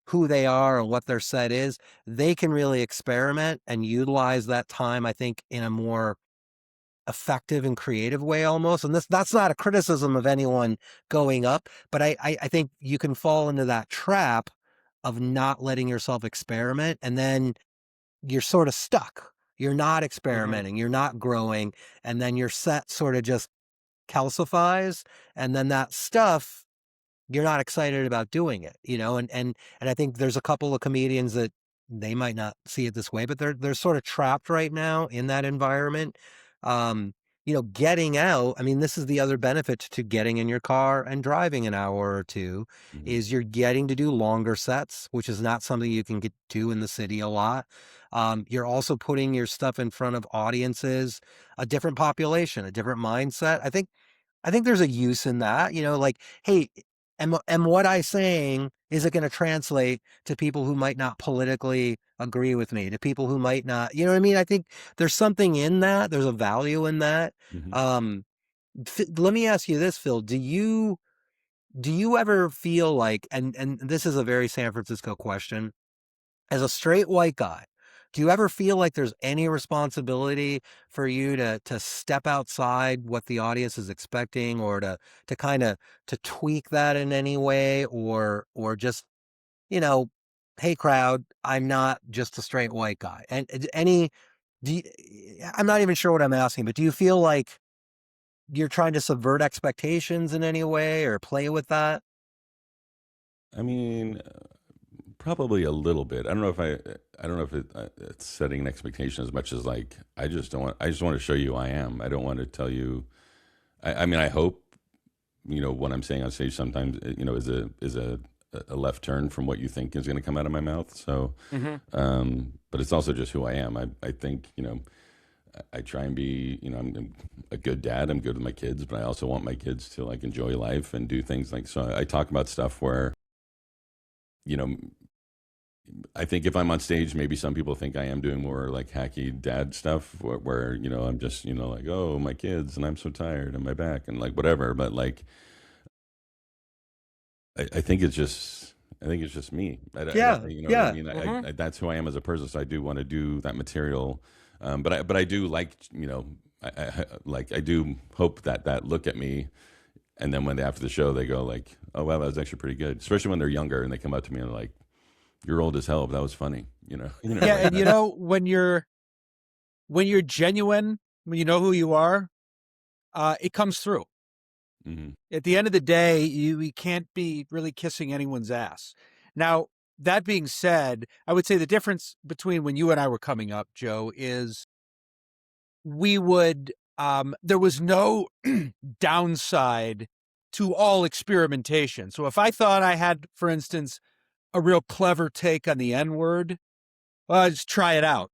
who they are and what their set is, they can really experiment and utilize that time, I think, in a more effective and creative way almost. And that's not a criticism of anyone going up, but I think you can fall into that trap of not letting yourself experiment, and then you're sort of stuck. You're not experimenting, you're not growing, and then your set sort of just calcifies, and then that stuff, you're not excited about doing it, and I think there's a couple of comedians that they might not see it this way, but they're sort of trapped right now in that environment. Um, getting out, I mean, this is the other benefit to getting in your car and driving an hour or two, Mhm. is you're getting to do longer sets, which is not something you can do in the city a lot. You're also putting your stuff in front of audiences, a different population, a different mindset. I think there's a use in that, like, hey, am what I saying, is it going to translate to people who might not politically agree with me, to people who might not, you know what I mean? I think there's something in that. There's a value in that. Mhm. Um, Let me ask you this, Phil. Do you ever feel like, and this is a very San Francisco question, as a straight white guy, do you ever feel like there's any responsibility for you to step outside what the audience is expecting, or to kind of to tweak that in any way, or just, you know, hey crowd, I'm not just a straight white guy. And do you, I'm not even sure what I'm asking, but do you feel like you're trying to subvert expectations in any way or play with that? I mean, probably a little bit. I don't know if it's setting an expectation as much as like I just don't want. I just want to show you I am. I don't want to tell you. I mean, I hope what I'm saying on stage sometimes is a left turn from what you think is going to come out of my mouth. So, but it's also just who I am. I think I try and be I'm a good dad. I'm good with my kids, but I also want my kids to like enjoy life and do things like so. I talk about stuff where you know I think if I'm on stage, maybe some people think I am doing more like hacky dad stuff where I'm just, like, oh, my kids and I'm so tired and my back and like whatever. But like, I think it's just me. Yeah, you know what I yeah. mean? That's who I am as a person. So I do want to do that material. But I do like, I do hope that look at me. And then after the show, they go like, oh, wow, that was actually pretty good. Especially when they're younger and they come up to me and like, you're old as hell, but that was funny. You know, Yeah, like and that. when you're genuine, when you know who you are, it comes through. Mhm. At the end of the day, you can't be really kissing anyone's ass. Now, that being said, I would say the difference between when you and I were coming up, Joe, is we would there was no downside to all experimentation. So if I thought I had, for instance, a real clever take on the N word, well, I'd just try it out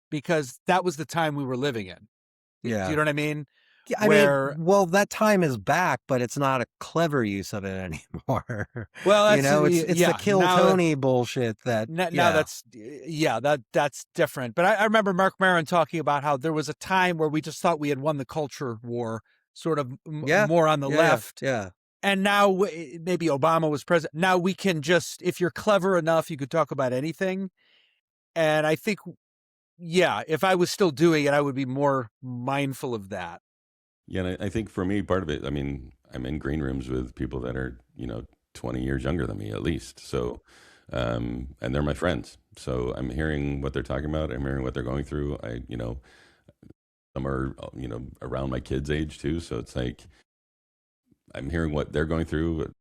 because that was the time we were living in. Do you Yeah. know what I mean? Yeah, I mean, Where, well, that time is back, but it's not a clever use of it anymore. well, You that's know, it's the yeah. kill Tony bullshit that, Now yeah, that's yeah, that's different. But I remember Mark Maron talking about how there was a time where we just thought we had won the culture war, sort of yeah, more on the yeah, left. yeah, And now maybe Obama was president. Now we can just, if you're clever enough, you could talk about anything. And I think, yeah, if I was still doing it, I would be more mindful of that. Yeah, and I think for me, part of it, I mean, I'm in green rooms with people that are, 20 years younger than me at least. So, and they're my friends. So I'm hearing what they're talking about. I'm hearing what they're going through. Some are, around my kids' age too. So it's like I'm hearing what they're going through,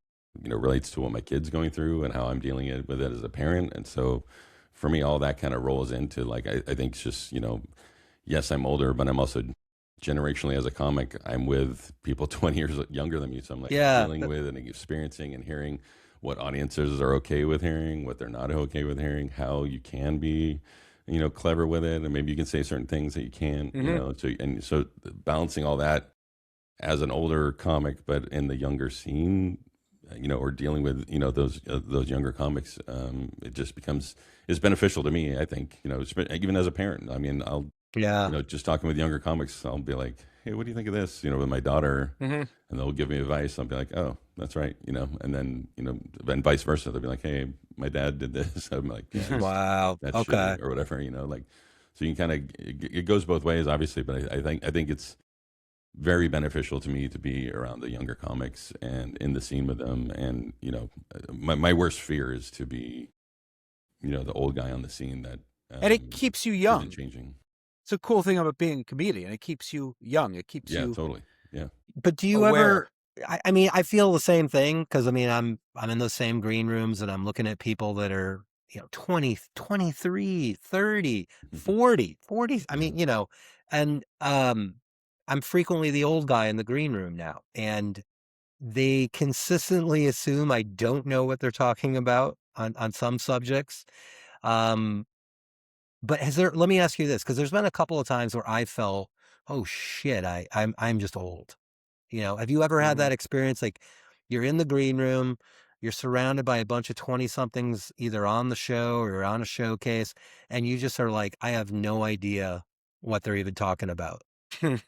relates to what my kid's going through and how I'm dealing with it as a parent. And so for me, all that kind of rolls into like, I think it's just, yes, I'm older, but I'm also generationally as a comic, I'm with people 20 years younger than me. So I'm like yeah. dealing with and experiencing and hearing what audiences are okay with hearing, what they're not okay with hearing, how you can be, clever with it. And maybe you can say certain things that you can't, so balancing all that as an older comic, but in the younger scene, or dealing with, those younger comics, it just becomes, it's beneficial to me. I think, even as a parent, I mean, I'll, Yeah. just talking with younger comics, I'll be like, hey, what do you think of this? With my daughter, and they'll give me advice. I'll be like, oh, that's right. And then, and vice versa. They'll be like, hey, my dad did this. I'm like, yeah, Wow. that's Okay. shitty or whatever, like, so you can kind of, it goes both ways, obviously, but I think it's very beneficial to me to be around the younger comics and in the scene with them. And, my worst fear is to be, the old guy on the scene that, And it keeps you isn't young. changing. It's a cool thing about being a comedian. It keeps you young. It keeps Yeah, you totally. Yeah. But do you aware. ever, I mean, I feel the same thing because I mean, I'm in those same green rooms and I'm looking at people that are, 20, 23, 30, 40, 40. I mean, and I'm frequently the old guy in the green room now. And they consistently assume I don't know what they're talking about on some subjects. Um, but let me ask you this, because there's been a couple of times where I felt, oh shit, I'm just old. Have you ever had that experience? Like you're in the green room, you're surrounded by a bunch of 20 somethings, either on the show or on a showcase, and you just are like, I have no idea what they're even talking about. I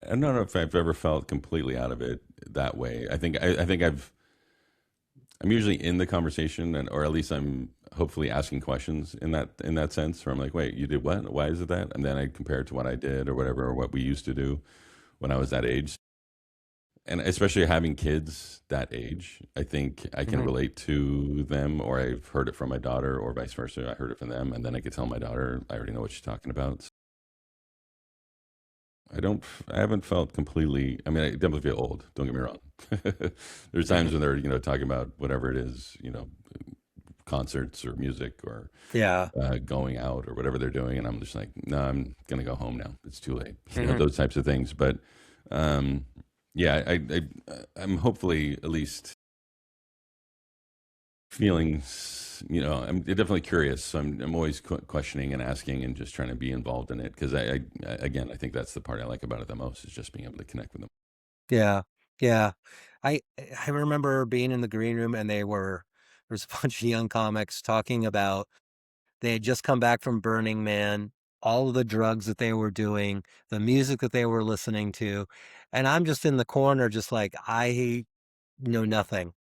don't know if I've ever felt completely out of it that way. I think I'm usually in the conversation, or at least I'm hopefully asking questions in that sense. Where I'm like, wait, you did what? Why is it that? And then I compare it to what I did or whatever, or what we used to do when I was that age. And especially having kids that age, I think I can relate to them, or I've heard it from my daughter, or vice versa. I heard it from them, and then I could tell my daughter, I already know what she's talking about. I haven't felt completely, I mean, I definitely feel old, don't get me wrong. There's times when they're, talking about whatever it is, concerts or music or Yeah. going out or whatever they're doing. And I'm just like, no, I'm going to go home now. It's too late. Those types of things. But yeah, I'm hopefully at least feeling, I'm definitely curious. So I'm always questioning and asking and just trying to be involved in it. Because again, I think that's the part I like about it the most, is just being able to connect with them. Yeah. Yeah. I remember being in the green room and there's a bunch of young comics talking about they had just come back from Burning Man, all of the drugs that they were doing, the music that they were listening to. And I'm just in the corner, just like, I know nothing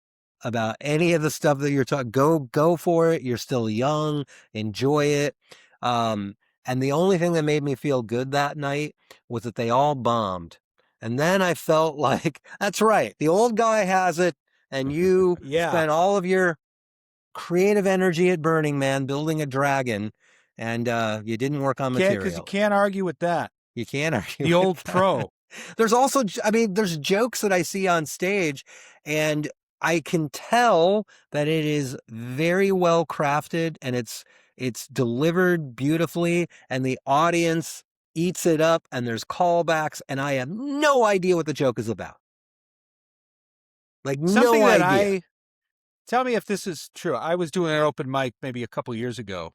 about any of the stuff that you're talking. Go for it. You're still young. Enjoy it. And the only thing that made me feel good that night was that they all bombed. And then I felt like, that's right. The old guy has it. And you Yeah. spent all of your creative energy at Burning Man, building a dragon, and you didn't work on Because you material. can't argue with that. You can't argue The with old that. pro. There's also, I mean, there's jokes that I see on stage, and I can tell that it is very well crafted, and it's delivered beautifully, and the audience eats it up, and there's callbacks, and I have no idea what the joke is about. Like, Something no that idea. tell me if this is true. I was doing an open mic maybe a couple years ago,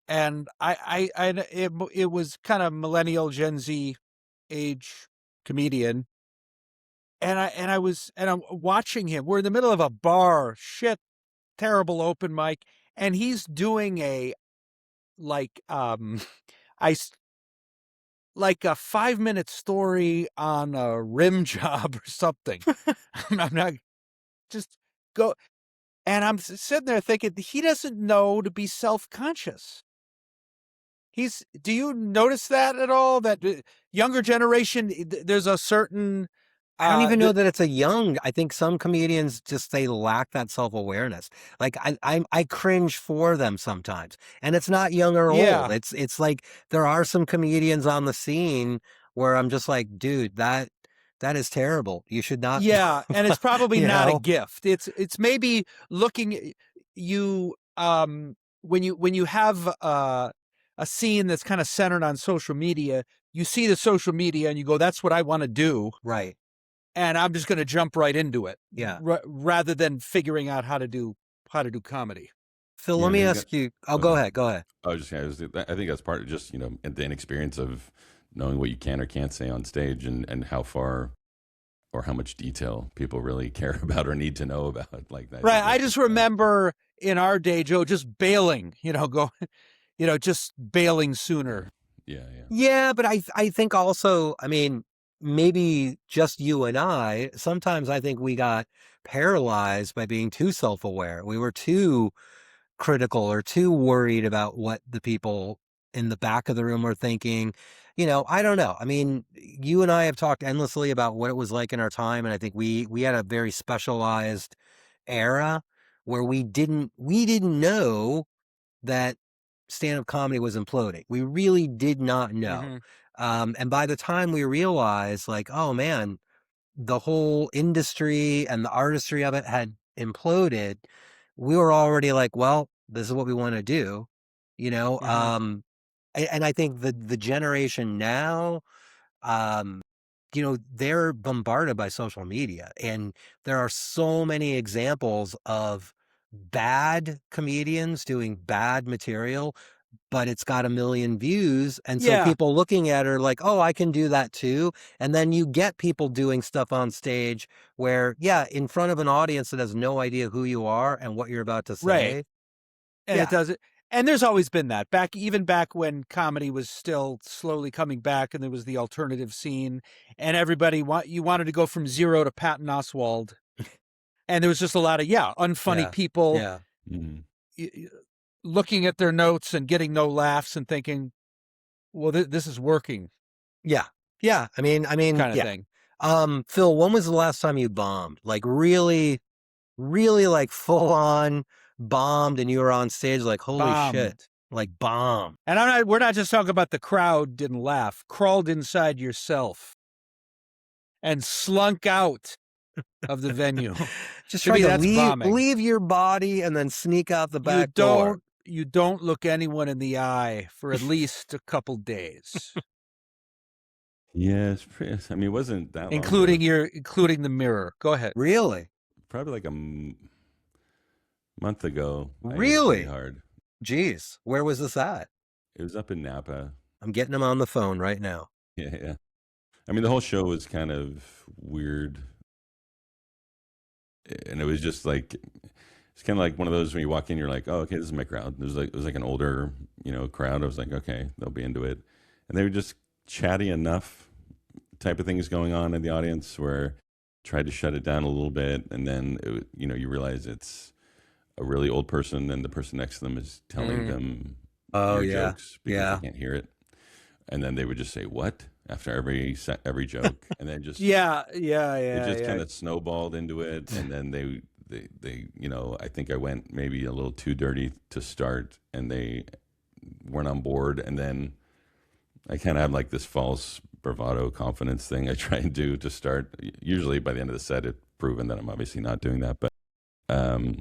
and it was kind of millennial Gen Z age comedian, and I'm watching him. We're in the middle of a bar, terrible open mic, and he's doing a like I like a 5-minute story on a rim job or something. I'm not just go, and I'm sitting there thinking he doesn't know to be self-conscious. Do you notice that at all? That younger generation, there's a certain. I don't even know that it's a young. I think some comedians just they lack that self-awareness. Like I cringe for them sometimes, and it's not young or Yeah. old. It's like there are some comedians on the scene where I'm just like, dude, that is terrible. You should not. Yeah, and it's probably You not a know? gift. It's maybe looking you when you have a scene that's kind of centered on social media, you see the social media and you go, that's what I want to do. Right. And I'm just going to jump right into it. Yeah. Rather than figuring out how to do comedy. Phil, Yeah, let I me think ask you. Oh, go ahead. Go ahead. I was just, I think that's part of just, the inexperience of knowing what you can or can't say on stage and how far or how much detail people really care about or need to know about like that. Right. I just remember in our day, Joe, just bailing, just bailing sooner. Yeah. Yeah, but I think also, I mean, maybe just you and I, sometimes I think we got paralyzed by being too self-aware. We were too critical or too worried about what the people in the back of the room were thinking. I don't know. I mean, you and I have talked endlessly about what it was like in our time, and I think we had a very specialized era where we didn't know that stand-up comedy was imploding. We really did not know. And by the time we realized, like, oh man, the whole industry and the artistry of it had imploded, we were already like, well, this is what we want to do, and I think the generation now, they're bombarded by social media, and there are so many examples of bad comedians doing bad material, but it's got 1 million views. And so people looking at it are like, oh, I can do that too. And then you get people doing stuff on stage where, in front of an audience that has no idea who you are and what you're about to say. Right. And it does it. And there's always been that even back when comedy was still slowly coming back and there was the alternative scene and everybody you wanted to go from zero to Patton Oswalt. And there was just a lot of, unfunny people. Yeah. Looking at their notes and getting no laughs and thinking, well, this is working. Yeah. Yeah. I mean, kind of thing. Phil, when was the last time you bombed? Like really, really like full on bombed and you were on stage like, holy shit, like bomb. And we're not just talking about the crowd didn't laugh, crawled inside yourself and slunk out of the venue. Just try to leave your body and then sneak out the back door. You don't look anyone in the eye for at least a couple days. Yes, I mean, it wasn't that long including the mirror. Go ahead. Really? Probably like a month ago. Really? Hard. Jeez, where was this at? It was up in Napa. I'm getting him on the phone right now. Yeah. I mean, the whole show was kind of weird. And it was just like, it's kind of like one of those when you walk in, you're like, oh, okay, this is my crowd. It was like an older, crowd. I was like, okay, they'll be into it. And they were just chatty enough type of things going on in the audience where I tried to shut it down a little bit. And then, you realize it's a really old person and the person next to them is telling them jokes because they can't hear it. And then they would just say, what? After every joke, and then just it just kind of snowballed into it, and then they I think I went maybe a little too dirty to start, and they weren't on board. And then I kind of have like this false bravado confidence thing I try and do to start. Usually by the end of the set, it's proven that I'm obviously not doing that. But um,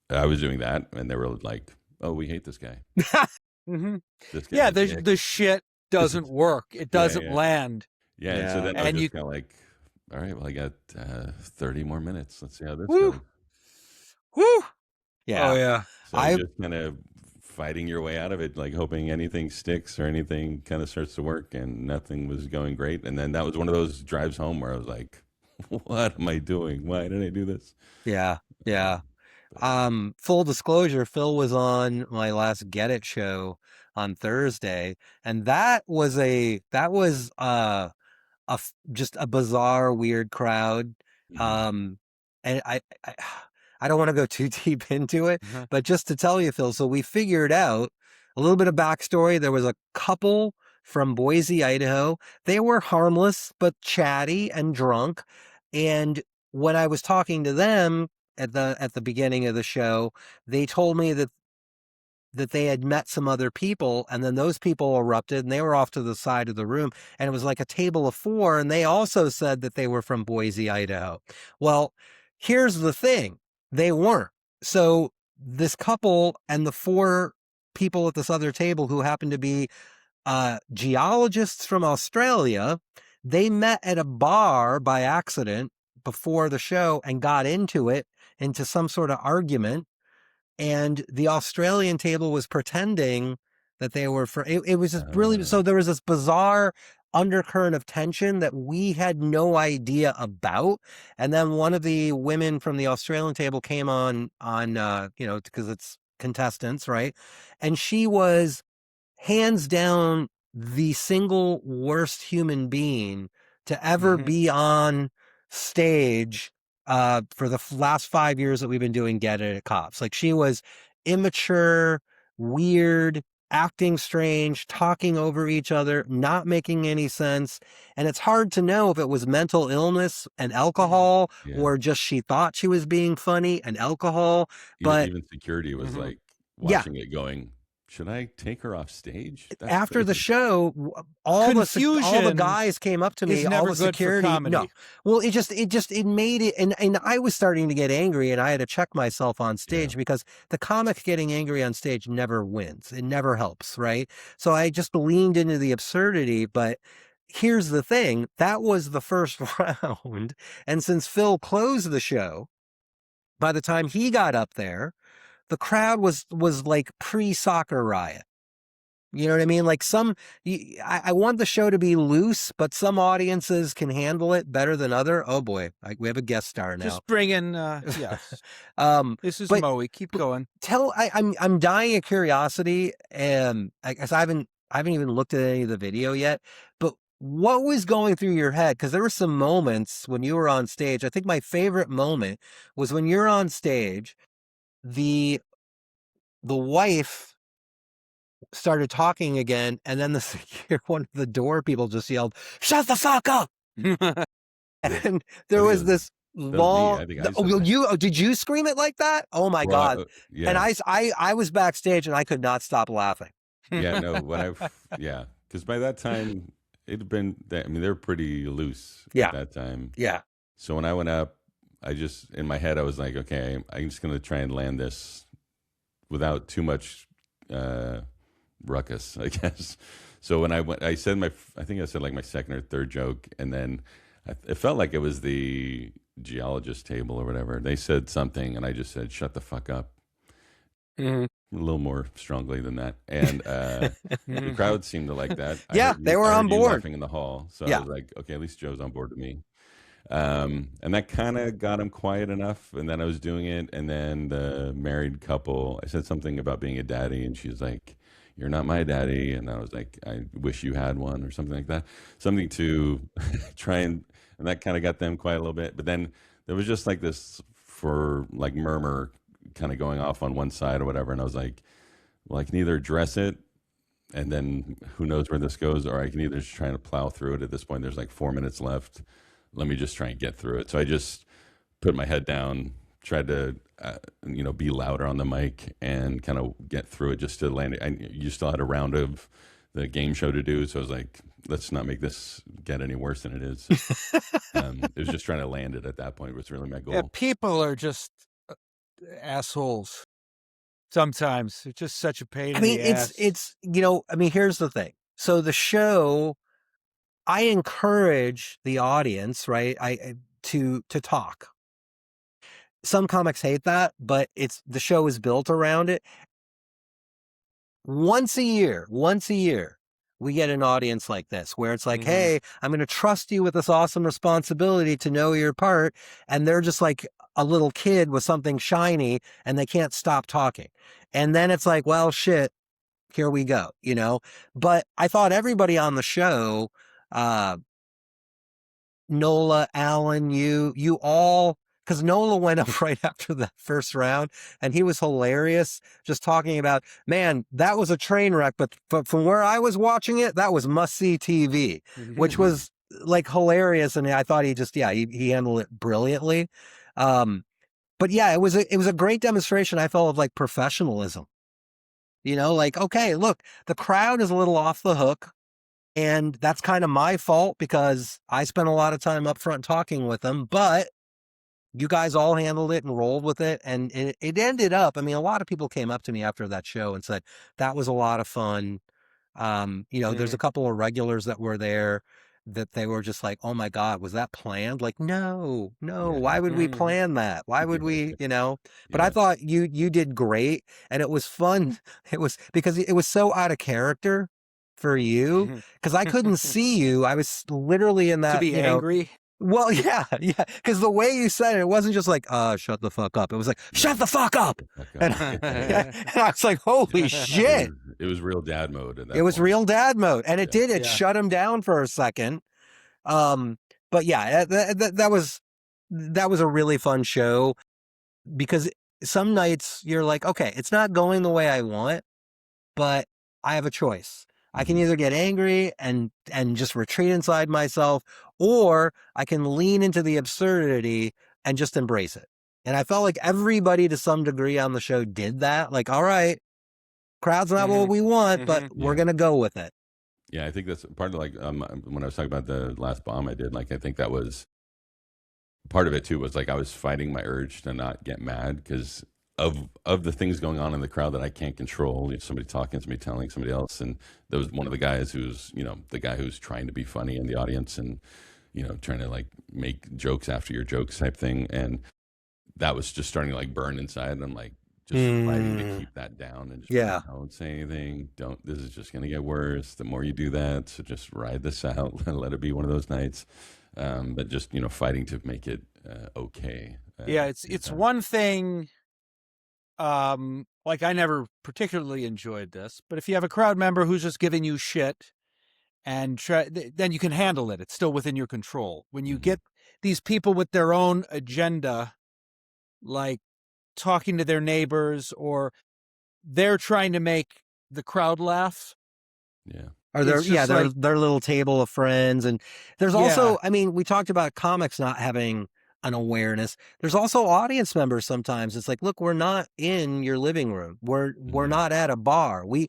I was doing that, and they were like, "Oh, we hate this guy." Mm-hmm. This guy, Yeah, the shit doesn't work. It doesn't yeah. land. Yeah, and so then I was And just you, kind of like, "All right, well, I got 30 more minutes. Let's see how this woo, goes." woo. Yeah. Oh yeah. So just kind of fighting your way out of it, like hoping anything sticks or anything kind of starts to work, and nothing was going great. And then that was one of those drives home where I was like, "What am I doing? Why did I do this?" Yeah. Yeah. Full disclosure, Phil was on my last Get It show on Thursday, and that was just a bizarre, weird crowd. Mhm. And I don't want to go too deep into it, Uh-huh. but just to tell you, Phil, so we figured out a little bit of backstory. There was a couple from Boise, Idaho. They were harmless, but chatty and drunk. And when I was talking to them at the beginning of the show, they told me that they had met some other people, and then those people erupted, and they were off to the side of the room, and it was like a table of four, and they also said that they were from Boise, Idaho. Well, here's the thing. They weren't. So this couple and the four people at this other table who happened to be geologists from Australia, they met at a bar by accident before the show and got into some sort of argument. And the Australian table was pretending that they were for it was just really, so there was this bizarre undercurrent of tension that we had no idea about. And then one of the women from the Australian table came on because it's contestants, right? And she was hands down the single worst human being to ever be on stage for the last 5 years that we've been doing Get It at Cops. Like, she was immature, weird, acting strange, talking over each other, not making any sense. And it's hard to know if it was mental illness and alcohol or just she thought she was being funny and alcohol. But Even security was like yeah, watching it going, "Should I take her off stage?" That's after the crazy. show, all the Confusion guys came up to me, is all never the good for security. No, comedy. well, it made it, and I was starting to get angry, and I had to check myself on stage because the comic getting angry on stage never wins. It never helps, right? So I just leaned into the absurdity. But here's the thing: that was the first round, and since Phil closed the show, by the time he got up there, the crowd was like pre-soccer riot. You know what I mean? Like I want the show to be loose, but some audiences can handle it better than other. Oh boy, we have a guest star now. Just bring in, yes. This is but- Moe. Keep going. I'm dying of curiosity, and I guess I haven't even looked at any of the video yet. But what was going through your head? Because there were some moments when you were on stage. I think my favorite moment was when you're on stage. The wife started talking again, and then one of the door people just yelled, "Shut the fuck up!" And there was this long. Did you scream it like that? Oh my God! Yeah. And I was backstage and I could not stop laughing. Yeah, no, because by that time it had been. I mean, they were pretty loose at that time. Yeah. So when I went up, I just in my head I was like, okay, I'm just gonna try and land this without too much ruckus, I guess. So when I went, I think I said like my second or third joke, and then it felt like it was the geologist table or whatever. They said something, and I just said, "Shut the fuck up." A little more strongly than that, and the crowd seemed to like that. Yeah, they were on board. Laughing in the hall, so I was like, "Okay, at least Joe's on board with me." And that kind of got him quiet enough. And then I was doing it, and then the married couple, I said something about being a daddy, and she's like, "You're not my daddy," and I was like, "I wish you had one," or something like that, something to try and that kind of got them quiet a little bit. But then there was just like this murmur kind of going off on one side or whatever, and I was like, well, I can either address it, and then who knows where this goes, or I can either just try to plow through it. At this point, there's like 4 minutes left. Let me just try and get through it. So I just put my head down, tried to be louder on the mic and kind of get through it just to land it. You still had a round of the game show to do, so I was like, let's not make this get any worse than it is. It was just trying to land it at that point was really my goal. Yeah, people are just assholes. Sometimes it's just such a pain in the ass. It's here's the thing. So the show, I encourage the audience, right? To talk. Some comics hate that, but the show is built around it. Once a year, we get an audience like this where it's like, hey, I'm going to trust you with this awesome responsibility to know your part. And they're just like a little kid with something shiny and they can't stop talking. And then it's like, well, shit, here we go, But I thought everybody on the show, Nola, Alan, you all, because Nola went up right after the first round and he was hilarious, just talking about, man, that was a train wreck, but from where I was watching it, that was must-see TV, which was like hilarious. And I thought he handled it brilliantly. But yeah, it was a great demonstration, I felt, of like professionalism. Like, okay, look, the crowd is a little off the hook. And that's kind of my fault because I spent a lot of time up front talking with them, but you guys all handled it and rolled with it. And it ended up, a lot of people came up to me after that show and said, that was a lot of fun. There's a couple of regulars that were there that they were just like, oh my God, was that planned? Like, no, why would we plan that? Why would we, but I thought you did great. And it was fun. It was because it was so out of character for you, because I couldn't see you. I was literally in that, to be angry. Well, yeah, because the way you said it wasn't just like, shut the fuck up. It was like, shut the fuck up. And I was like, holy shit. It was real dad mode. It was real dad mode. And it did. It shut him down for a second. But yeah, that was a really fun show, because some nights you're like, okay, it's not going the way I want, but I have a choice. I can either get angry and just retreat inside myself, or I can lean into the absurdity and just embrace it. And I felt like everybody to some degree on the show did that. Like, all right, crowd's not what we want, but we're going to go with it. Yeah, I think that's part of, like, when I was talking about the last bomb I did, like, I think that was part of it too, was like I was fighting my urge to not get mad because of the things going on in the crowd that I can't control. Somebody talking, somebody telling somebody else. And there was one of the guys who's, the guy who's trying to be funny in the audience and, trying to like make jokes after your jokes type thing. And that was just starting to like burn inside. And I'm like, just fighting to keep that down and just don't say anything. This is just going to get worse the more you do that. So just ride this out and let it be one of those nights. But just, fighting to make it okay. It's one thing. Like, I never particularly enjoyed this, but if you have a crowd member who's just giving you shit and then you can handle it. It's still within your control. When you get these people with their own agenda, like talking to their neighbors, or they're trying to make the crowd laugh. Yeah. Or their little table of friends. And there's also, we talked about comics not having an awareness. There's also audience members sometimes. It's like, look, we're not in your living room. We're not at a bar. We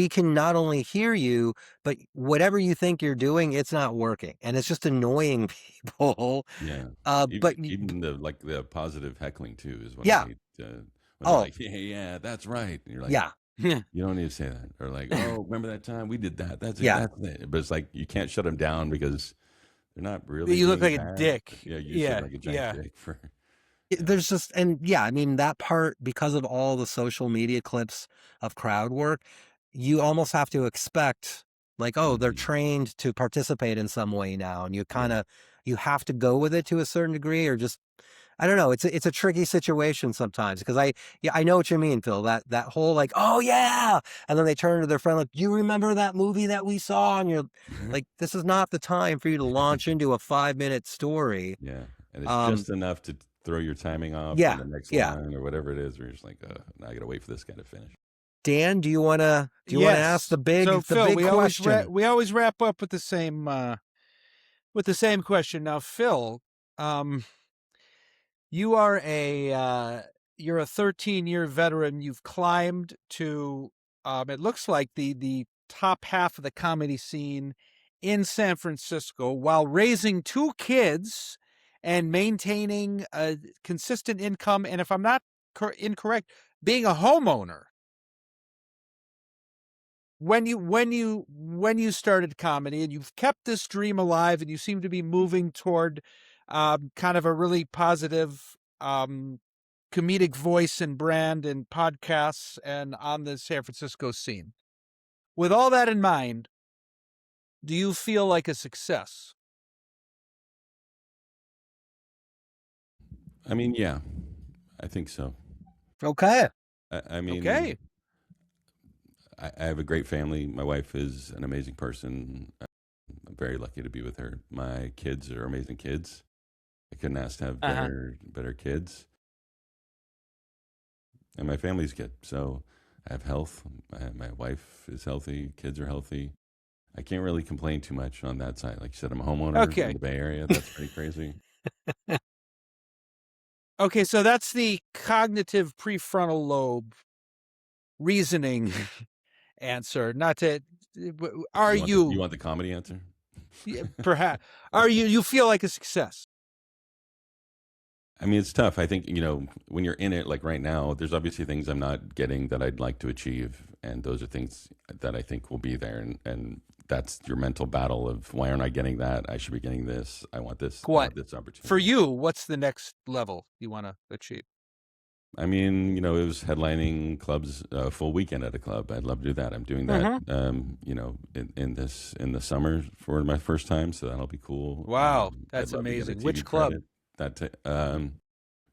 can not only hear you, but whatever you think you're doing, it's not working. And it's just annoying people. Yeah. But even the positive heckling too is what I hate. Like, yeah, that's right. And you're like, you don't need to say that. Or like, oh, remember that time we did that? That's it. But it's like, you can't shut them down because they're not really. You look like a dick. Yeah, you look like a giant dick for. There's just, that part, because of all the social media clips of crowd work, you almost have to expect, like, oh, they're trained to participate in some way now, and you have to go with it to a certain degree, or just, I don't know. It's a tricky situation sometimes, because I know what you mean, Phil. That whole like, oh yeah, and then they turn to their friend like, you remember that movie that we saw? And you're like, this is not the time for you to launch into a 5-minute story. Yeah, and it's just enough to throw your timing off. Yeah, the next line or whatever it is, where you're just like, now I got to wait for this guy to finish. Dan, do you want to ask the big Phil, we question? We always wrap up with the same question. Now, Phil, You are you're a 13-year veteran. You've climbed to it looks like the top half of the comedy scene in San Francisco while raising 2 kids and maintaining a consistent income, and if I'm not incorrect, being a homeowner. When you started comedy, and you've kept this dream alive, and you seem to be moving toward kind of a really positive comedic voice and brand and podcasts and on the San Francisco scene. With all that in mind, do you feel like a success? I mean, yeah, I think so. Okay. I mean, Okay. I have a great family. My wife is an amazing person. I'm very lucky to be with her. My kids are amazing kids. I couldn't ask to have better kids. And my family's good. So I have health. My wife is healthy. Kids are healthy. I can't really complain too much on that side. Like you said, I'm a homeowner Okay. in the Bay Area. That's pretty crazy. Okay, so that's the cognitive prefrontal lobe reasoning answer. Not to are You want the comedy answer? perhaps are you feel like a success? I mean, it's tough. I think, when you're in it, like right now, there's obviously things I'm not getting that I'd like to achieve. And those are things that I think will be there. And that's your mental battle of why aren't I getting that? I should be getting this. I want this. I want this opportunity. For you, what's the next level you want to achieve? I mean, it was headlining clubs, full weekend at a club. I'd love to do that. I'm doing that, in the summer for my first time. So that'll be cool. Wow. That's I'd love to get a amazing. TV Which club? credit.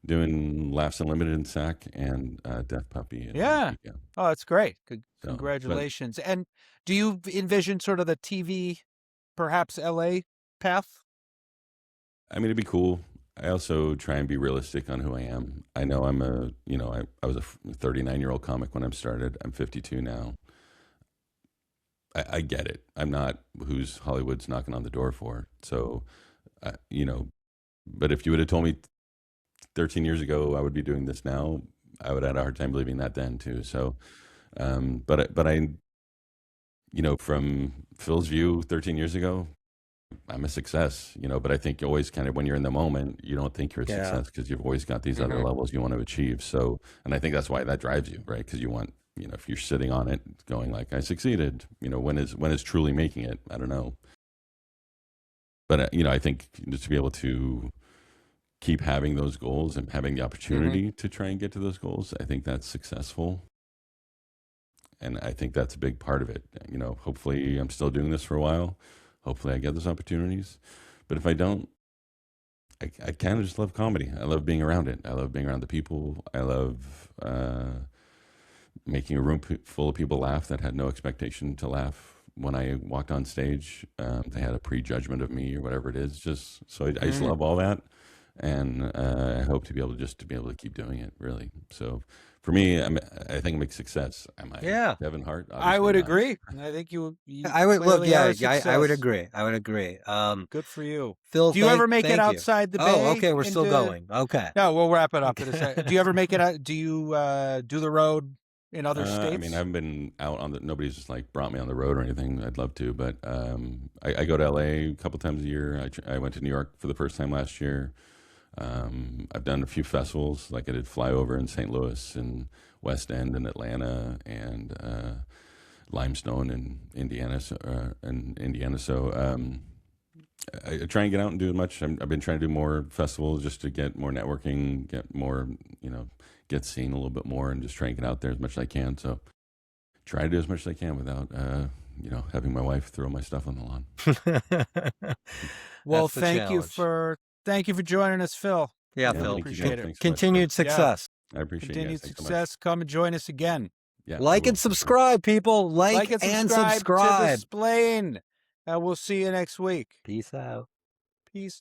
Doing Laughs Unlimited in SAC and Death Puppy. Yeah. Oh, that's great. So, Congratulations. And do you envision sort of the TV, perhaps LA path? I mean, it'd be cool. I also try and be realistic on who I am. I know I'm I was a 39-year-old comic when I started. I'm 52 now. I get it. I'm not who's Hollywood's knocking on the door for. So, but if you would have told me 13 years ago I would be doing this now, I would have had a hard time believing that then too. So, but I, from Phil's view 13 years ago, I'm a success, but I think you always kind of, when you're in the moment, you don't think you're a success because you've always got these other levels you want to achieve. So, and I think that's why that drives you, right? Because you want, if you're sitting on it going like, I succeeded, when is truly making it? I don't know. But, I think just to be able to keep having those goals and having the opportunity to try and get to those goals, I think that's successful. And I think that's a big part of it. Hopefully I'm still doing this for a while. Hopefully I get those opportunities. But if I don't, I kind of just love comedy. I love being around it. I love being around the people. I love making a room full of people laugh that had no expectation to laugh when I walked on stage. They had a prejudgment of me or whatever it is. So I just love all that. And I hope to be able to keep doing it, really. So for me, I think I'm a success. Am I Kevin Hart? Obviously I would not. agree. I think you I would look. clearly Yeah, are a I would success. agree. I would agree. Good for you. Phil, Do you ever make it thank you. outside the Bay? Oh, okay. We're still into- going. Okay. No, we'll wrap it up in a second. Do you ever make it out? Do you do the road in other states? I mean, I haven't been out on nobody's just like brought me on the road or anything. I'd love to, but I go to LA a couple times a year. I went to New York for the first time last year. I've done a few festivals, like I did Flyover in St. Louis and West End in Atlanta and Limestone in Indiana. So I try and get out and do as much. I've been trying to do more festivals just to get more networking, get more, get seen a little bit more, and just try and get out there as much as I can. So try to do as much as I can without, having my wife throw my stuff on the lawn. Well, That's the thank you for joining us, Phil. Yeah, Yeah, Phil. thank you, appreciate guys. it. Thanks so much. Continued success. I appreciate Continued it. Guys. Thanks so much. success. Come and join us again. Yeah, Like I and will. subscribe, people. Like and to the subscribe. Splain. We'll see you next week. Peace out. Peace.